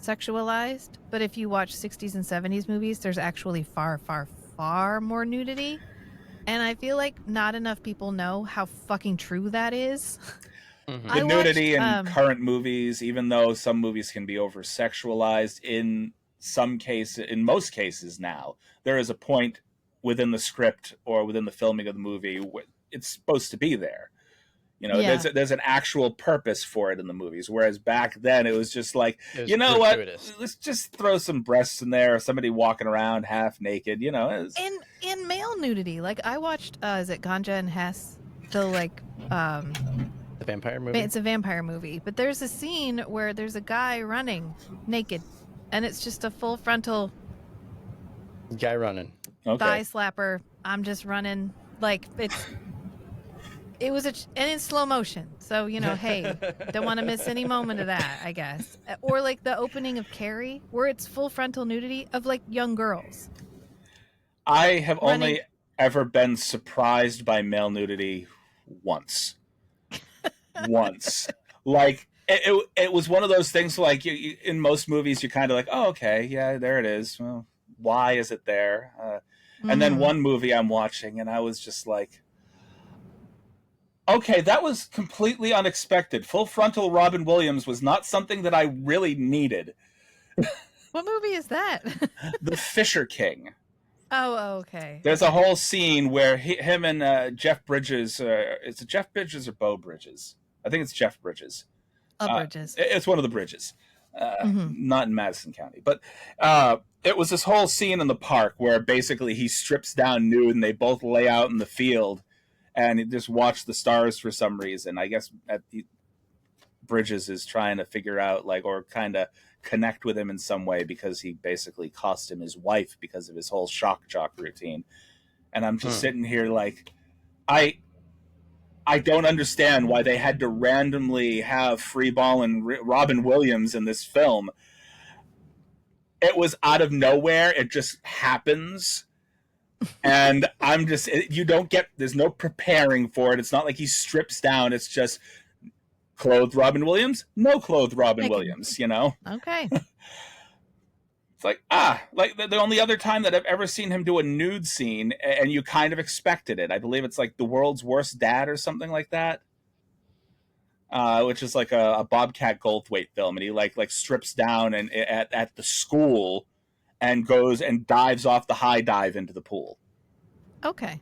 sexualized, but if you watch 60s and 70s movies, there's actually far, far, far more nudity. And I feel like not enough people know how fucking true that is. The nudity in current movies, even though some movies can be over sexualized, in most cases now, there is a point within the script or within the filming of the movie where it's supposed to be there. You know, there's an actual purpose for it in the movies. Whereas back then it was just like, you know gratuitous. What? Let's just throw some breasts in there, or somebody walking around half naked, you know. And male nudity. Like, I watched, is it Ganja and Hess? The vampire movie? It's a vampire movie. But there's a scene where there's a guy running naked, and it's just a full frontal guy running. Thigh slapper. I'm just running. Like, it was and in slow motion. So, you know, hey, don't want to miss any moment of that, I guess. Or like the opening of Carrie, where it's full frontal nudity of like young girls. I have only ever been surprised by male nudity once. Like, it was one of those things, like, you, in most movies you're kind of like, oh, okay, yeah, there it is. Well, why is it there? And then one movie I'm watching and I was just like, Okay, that was completely unexpected. Full frontal Robin Williams was not something that I really needed. What movie is that? The Fisher King. Oh, okay. There's a whole scene where him and Jeff Bridges, is it Jeff Bridges or Beau Bridges? I think it's Jeff Bridges. Bridges. It's one of the bridges, Mm-hmm. not in Madison County. But it was this whole scene in the park where basically he strips down nude and they both lay out in the field and just watch the stars for some reason. I guess Bridges is trying to figure out, like, or kind of connect with him in some way because he basically cost him his wife because of his whole shock jock routine. And I'm just sitting here like, I don't understand why they had to randomly have Freeball and Robin Williams in this film. It was out of nowhere. It just happens. And I'm just, you don't get, there's no preparing for it. It's not like he strips down. It's just clothed Robin Williams, no clothed Robin Williams, you know? Okay. It's like, like the only other time that I've ever seen him do a nude scene, and you kind of expected it. I believe it's like The World's Worst Dad or something like that, which is like a Bobcat Goldthwait film, and he like strips down and at the school and goes and dives off the high dive into the pool. Okay.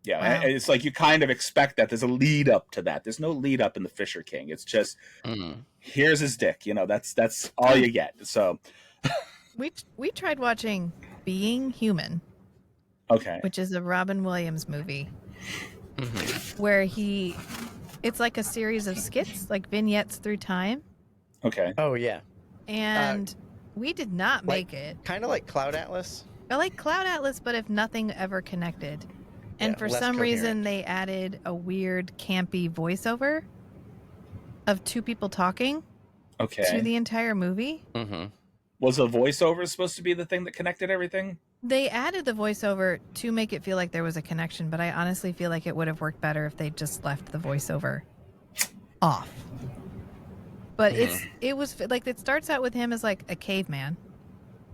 Yeah, wow. It's like you kind of expect that. There's a lead up to that. There's no lead up in The Fisher King. It's just, here's his dick. You know, that's all you get. So we tried watching Being Human. Okay. Which is a Robin Williams movie. Where it's like a series of skits, like vignettes through time. Okay. Oh, yeah. And we did not make it. Kind of like Cloud Atlas? I like Cloud Atlas, but if nothing ever connected. And for some reason, they added a weird, campy voiceover of two people talking to the entire movie. Was a voiceover supposed to be the thing that connected everything? They added the voiceover to make it feel like there was a connection, but I honestly feel like it would have worked better if they just left the voiceover off. But it was like, it starts out with him as like a caveman,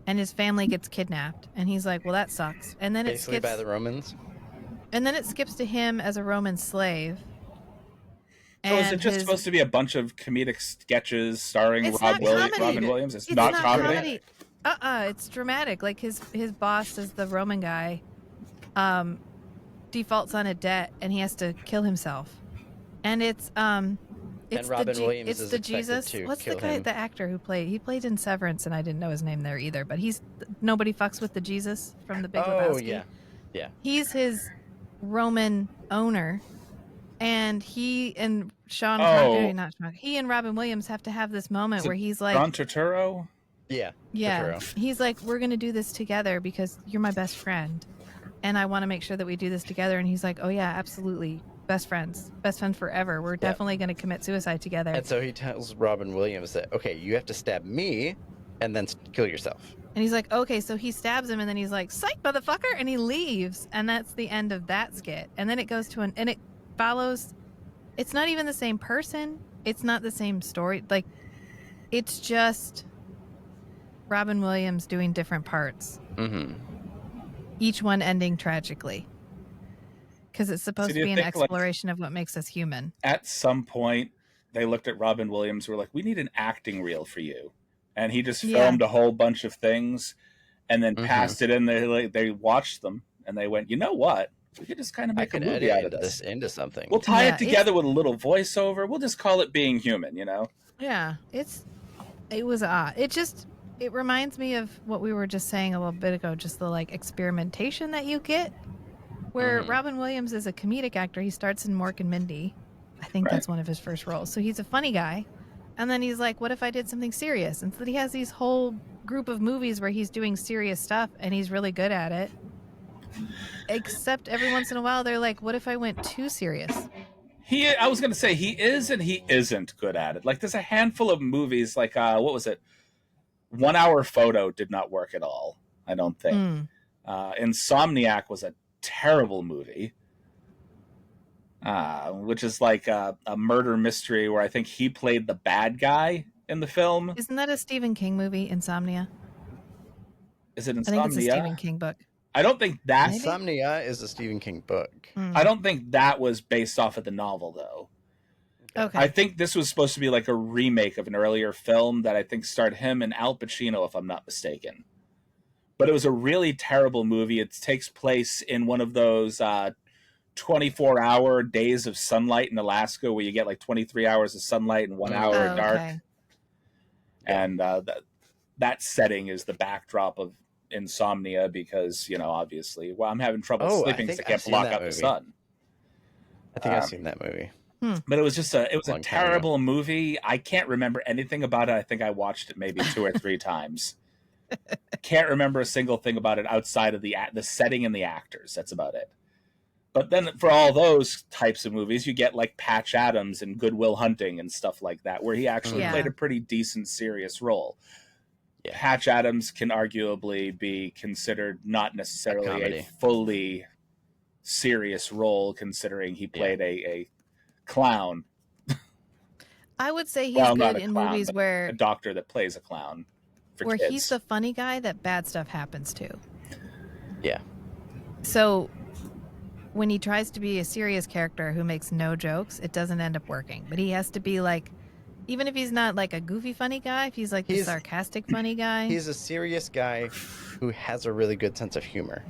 and his family gets kidnapped, and he's like, well, that sucks. And then basically by the Romans. And then it skips to him as a Roman slave. So is it just supposed to be a bunch of comedic sketches starring Robin Williams? It's not comedy? It's dramatic. Like his boss is the Roman guy, defaults on a debt, and he has to kill himself. And it's Robin Williams it's the Jesus. What's the guy, the actor who played in Severance, and I didn't know his name there either. But he's nobody fucks with the Jesus from the Big Lebowski. Oh yeah. He's his Roman owner, and he and Sean Connery, not Sean, he and Robin Williams have to have this moment where he's like, John Turturro? Yeah. Turturro. He's like, we're going to do this together because you're my best friend, and I want to make sure that we do this together. And he's like, oh yeah, absolutely, best friends forever. We're definitely going to commit suicide together. And so he tells Robin Williams that, okay, you have to stab me and then kill yourself. And he's like, okay, so he stabs him, and then he's like, psych, motherfucker, and he leaves. And that's the end of that skit. And then it goes to and it follows, it's not even the same person. It's not the same story. Like, it's just Robin Williams doing different parts. Each one ending tragically. Because it's supposed to be an exploration of what makes us human. At some point, they looked at Robin Williams and were like, we need an acting reel for you. And he just filmed a whole bunch of things and then passed it in. They watched them and they went, you know what? We could just kind of make a movie out of this into something. We'll tie it together with a little voiceover. We'll just call it Being Human, you know? Yeah, it was odd. It reminds me of what we were just saying a little bit ago, just the like experimentation that you get. Where Robin Williams is a comedic actor. He starts in Mork and Mindy. I think that's one of his first roles. So he's a funny guy. And then he's like, what if I did something serious? And so he has these whole group of movies where he's doing serious stuff and he's really good at it. Except every once in a while, they're like, what if I went too serious? I was going to say he is and he isn't good at it. Like there's a handful of movies like, what was it? 1 Hour Photo did not work at all, I don't think. Insomniac was a terrible movie. Which is like a murder mystery where I think he played the bad guy in the film. Isn't that a Stephen King movie, Insomnia? Is it Insomnia? I think it's a Stephen King book. I don't think that. Insomnia is a Stephen King book. I don't think that was based off of the novel, though. Okay. I think this was supposed to be like a remake of an earlier film that I think starred him and Al Pacino, if I'm not mistaken. But it was a really terrible movie. It takes place in one of those 24-hour days of sunlight in Alaska where you get like 23 hours of sunlight and 1 hour of dark. Okay. And that setting is the backdrop of Insomnia because, obviously, I'm having trouble sleeping because I can't block out the sun. I think I've seen that movie. But it was just a terrible movie. I can't remember anything about it. I think I watched it maybe 2 or 3 times. Can't remember a single thing about it outside of the setting and the actors. That's about it. But then for all those types of movies, you get like Patch Adams and Good Will Hunting and stuff like that, where he actually played a pretty decent, serious role. Yeah. Patch Adams can arguably be considered not necessarily a fully serious role, considering he played a clown. I would say he's good in movies where a doctor that plays a clown. Where kids. He's the funny guy that bad stuff happens to. Yeah. So when he tries to be a serious character who makes no jokes, it doesn't end up working. But he has to be like, even if he's not like a goofy funny guy, if he's like the sarcastic funny guy. He's a serious guy who has a really good sense of humor.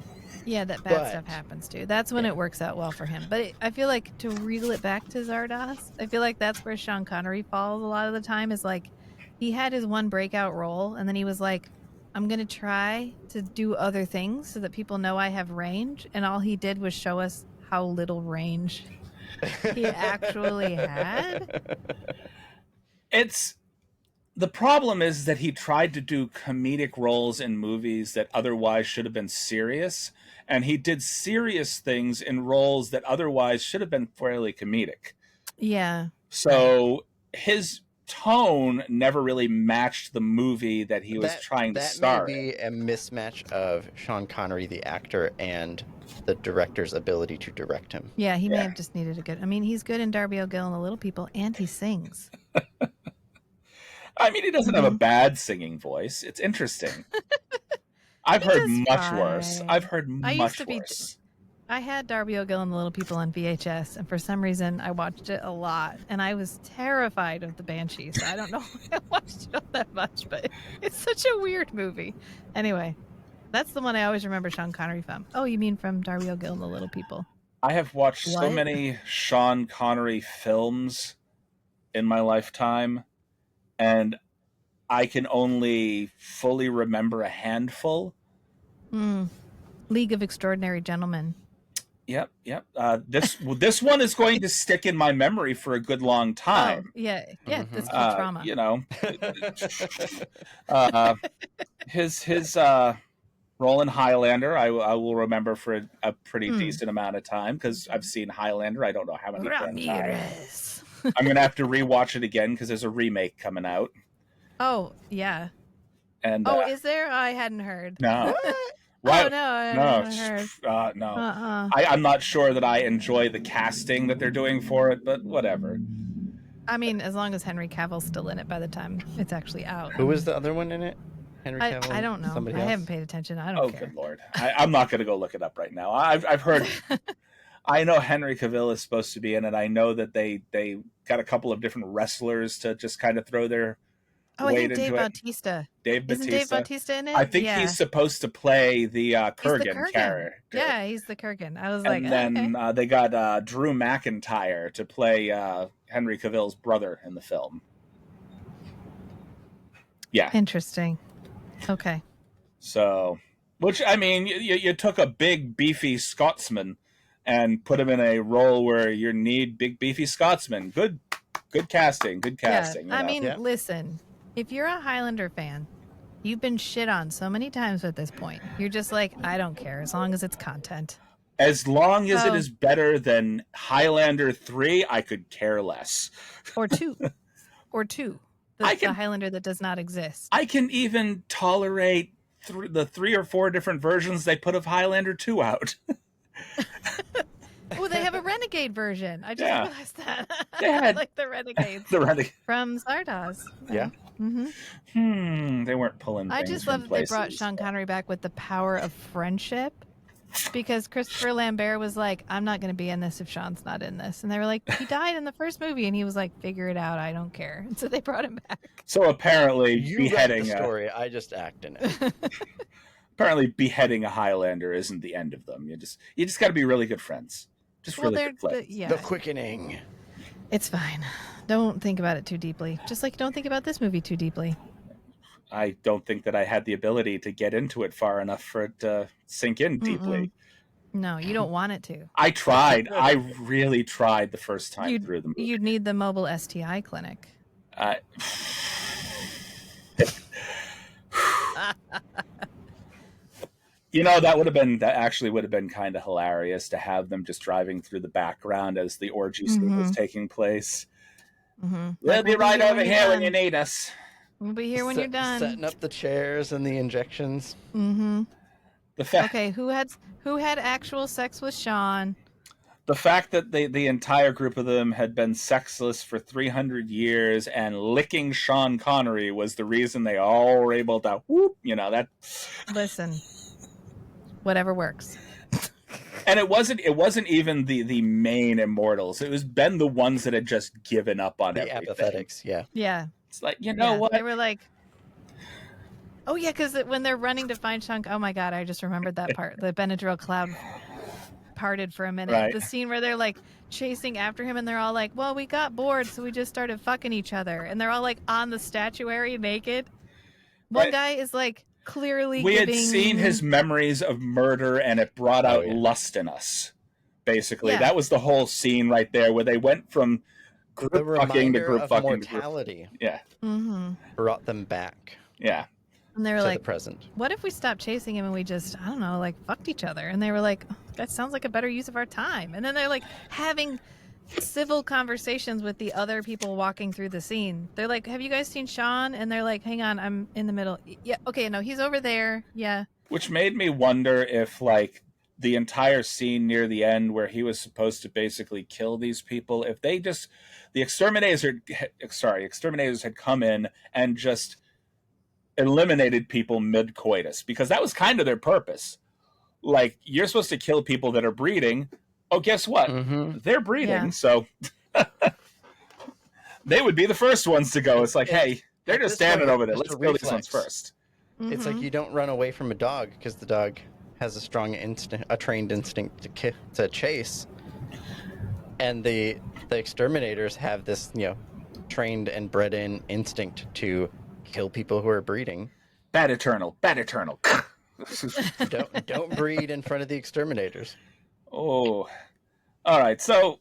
Yeah, that bad stuff happens to. That's when it works out well for him. But I feel like to reel it back to Zardoz, I feel like that's where Sean Connery falls a lot of the time, is like he had his one breakout role and then he was like, I'm going to try to do other things so that people know I have range. And all he did was show us how little range he actually had. The problem is that he tried to do comedic roles in movies that otherwise should have been serious. And he did serious things in roles that otherwise should have been fairly comedic. Yeah. So his tone never really matched the movie that he was trying to star. That may be a mismatch of Sean Connery, the actor, and the director's ability to direct him. Yeah, he may have just needed a good... I mean, he's good in Darby O'Gill and the Little People, and he sings. I mean, he doesn't have a bad singing voice. It's interesting. I've heard much worse. I've heard much worse. I had Darby O'Gill and the Little People on VHS, and for some reason, I watched it a lot, and I was terrified of the Banshees. I don't know why I watched it all that much, but it's such a weird movie. Anyway, that's the one I always remember Sean Connery from. Oh, you mean from Darby O'Gill and the Little People? I have watched so many Sean Connery films in my lifetime, and I can only fully remember a handful. League of Extraordinary Gentlemen. Yep. This one is going to stick in my memory for a good long time. Oh, yeah, that's called trauma. His role in Highlander, I will remember for a pretty decent amount of time because I've seen Highlander. I don't know how many times. I'm gonna have to rewatch it again because there's a remake coming out. Oh yeah. And is there? I hadn't heard. No. Right. Oh, no, I haven't heard. No. I'm not sure that I enjoy the casting that they're doing for it, but whatever. I mean, as long as Henry Cavill's still in it by the time it's actually out. Who was the other one in it? Henry Cavill? I don't know. I haven't paid attention. I don't care. Oh, good Lord. I'm not going to go look it up right now. I've heard... I know Henry Cavill is supposed to be in it. I know that they got a couple of different wrestlers to just kind of throw their... I think Dave Bautista. Isn't Dave Bautista in it? I think he's supposed to play the Kurgan character. Yeah, he's the Kurgan. I was and then they got Drew McIntyre to play Henry Cavill's brother in the film. Yeah. Interesting. Okay. So, which, I mean, you took a big, beefy Scotsman and put him in a role where you need big, beefy Scotsman. Good casting. Good casting. Yeah. I mean, listen... If you're a Highlander fan, you've been shit on so many times at this point. You're just like, I don't care as long as it's content. As long as it is better than Highlander 3, I could care less. Or 2. The Highlander that does not exist. I can even tolerate the 3 or 4 different versions they put of Highlander 2 out. Oh, they have a Renegade version. I just realized that. I like the Renegades. From Zardoz. Yeah. Mm-hmm. They weren't pulling things I just love that they brought places. Sean Connery back with the power of friendship. because Christopher Lambert was like, I'm not going to be in this if Sean's not in this. And they were like, he died in the first movie. And he was like, figure it out. I don't care. And so they brought him back. So apparently You beheading write the story. I just act in it. apparently beheading a Highlander isn't the end of them. You just got to be really good friends. Just really good friends. Yeah. The quickening. It's fine. Don't think about it too deeply. Just like don't think about this movie too deeply. I don't think that I had the ability to get into it far enough for it to sink in deeply. No, you don't want it to. I tried. I really tried the first time through the movie. You'd need the mobile STI clinic. You know, that actually would have been kind of hilarious to have them just driving through the background as the orgy scene was taking place. We'll be right over here when you need us. We'll be here when you're done. Setting up the chairs and the injections. Okay, who had actual sex with Sean? The fact that the entire group of them had been sexless for 300 years and licking Sean Connery was the reason they all were able to that. Listen, whatever works. And it wasn't even the main immortals. It was been the ones that had just given up on the everything. apathetics. Yeah. It's like, you know what? They were like, oh yeah, because when they're running to find Sean, oh my god, I just remembered that part. The Benadryl cloud parted for a minute. Right. The scene where they're like chasing after him and they're all like, well, we got bored, so we just started fucking each other. And they're all like on the statuary naked. One guy is like clearly had seen his memories of murder and it brought out lust in us. Basically, that was the whole scene right there where they went from group fucking to group fucking. Mortality. Yeah. Brought them back. Yeah. And they were like, the present. What if we stopped chasing him and we just, I don't know, like fucked each other? And they were like, oh, that sounds like a better use of our time. And then they're like having civil conversations with the other people walking through the scene. They're like, have you guys seen Sean? And they're like, hang on, I'm in the middle. Yeah, okay, no, he's over there. Yeah. Which made me wonder if like the entire scene near the end where he was supposed to basically kill these people, if they just, the exterminators had come in and just eliminated people mid-coitus, because that was kind of their purpose. Like, you're supposed to kill people that are breeding. Oh, guess what? They're breeding, so they would be the first ones to go. It's like, hey, they're just standing over there. Let's kill these ones first. It's like you don't run away from a dog because the dog has a strong trained instinct to chase, and the exterminators have this trained and bred in instinct to kill people who are breeding. Bad eternal. Don't breed in front of the exterminators. Oh, all right. So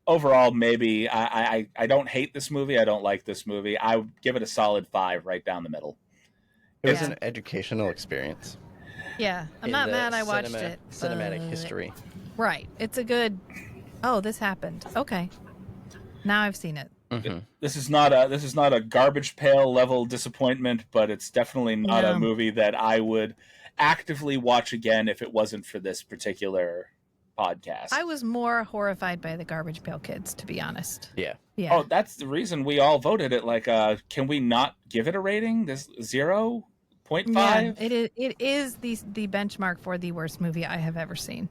overall, maybe I don't hate this movie. I don't like this movie. I would give it a solid 5 right down the middle. It was an educational experience. Yeah, I'm not mad I watched it. Cinematic history. Right. It's a good, oh, this happened. Okay. Now I've seen it. This is not a garbage pail level disappointment, but it's definitely not a movie that I would actively watch again if it wasn't for this particular podcast. I was more horrified by the Garbage Pail Kids, to be honest. Yeah. Oh, that's the reason we all voted it. Like, can we not give it a rating? This 0.5? Yeah, it is the benchmark for the worst movie I have ever seen.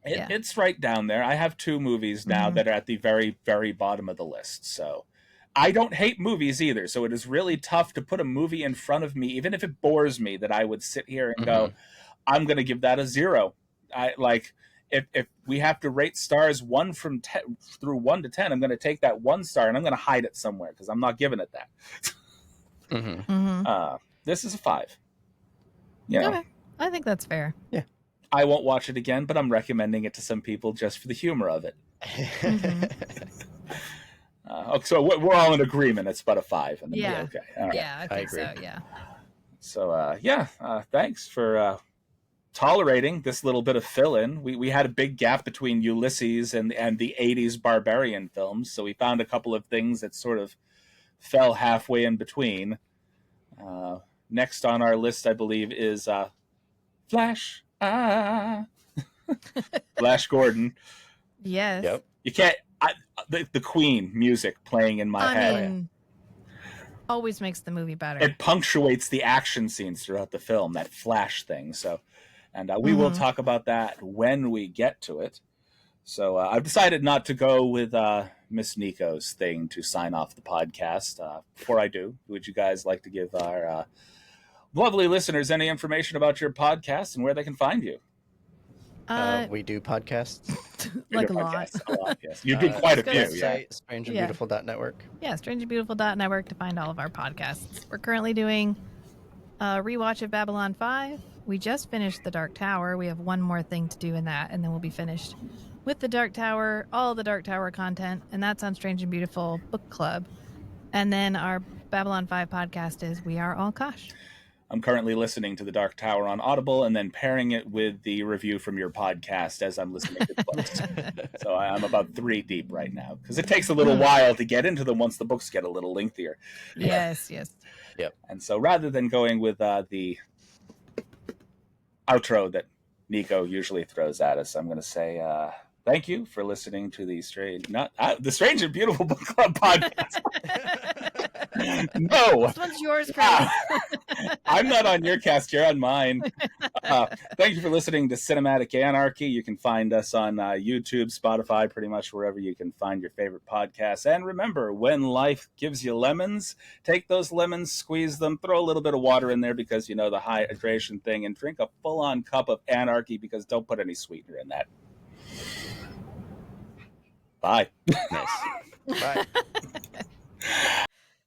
It's right down there. I have 2 movies now that are at the very, very bottom of the list. So I don't hate movies either. So it is really tough to put a movie in front of me, even if it bores me, that I would sit here and go, I'm going to give that a 0. If we have to rate stars 1 from 10 through 1 to 10, I'm going to take that 1 star and I'm going to hide it somewhere because I'm not giving it that. This is a 5. Okay. I think that's fair. Yeah. I won't watch it again, but I'm recommending it to some people just for the humor of it. So we're all in agreement. It's about a 5. And okay. All right. Yeah, I think so. Yeah. So thanks for tolerating this little bit of fill-in. We had a big gap between Ulysses and the 80s barbarian films, so we found a couple of things that sort of fell halfway in between. Next on our list, I believe, is Flash. Flash Gordon. Yes. Yep. You can't. The Queen music playing in my head always makes the movie better. It punctuates the action scenes throughout the film. That Flash thing. So, And we will talk about that when we get to it. So I've decided not to go with Miss Nico's thing to sign off the podcast. Before I do, would you guys like to give our lovely listeners any information about your podcast and where they can find you? We do podcasts. Like a lot. Yes. You do quite a few. Website, strangeandbeautiful.network. Yeah, strangeandbeautiful.network to find all of our podcasts. We're currently doing a rewatch of Babylon 5. We just finished The Dark Tower. We have one more thing to do in that, and then we'll be finished with The Dark Tower, all the Dark Tower content, and that's on Strange and Beautiful Book Club. And then our Babylon 5 podcast is We Are All Kosh. I'm currently listening to The Dark Tower on Audible and then pairing it with the review from your podcast as I'm listening to the books. So I'm about 3 deep right now because it takes a little while to get into them once the books get a little lengthier. Yes. Yep. And so rather than going with the outro that Nico usually throws at us, I'm going to say thank you for listening to the Strange and Beautiful Book Club podcast. No, this one's yours, Chris. I'm not on your cast. You're on mine. Thank you for listening to Cinematic Anarchy. You can find us on YouTube, Spotify, pretty much wherever you can find your favorite podcasts. And remember, when life gives you lemons, take those lemons, squeeze them, throw a little bit of water in there because you know the hydration thing, and drink a full-on cup of anarchy because don't put any sweetener in that. Bye. Nice. Bye.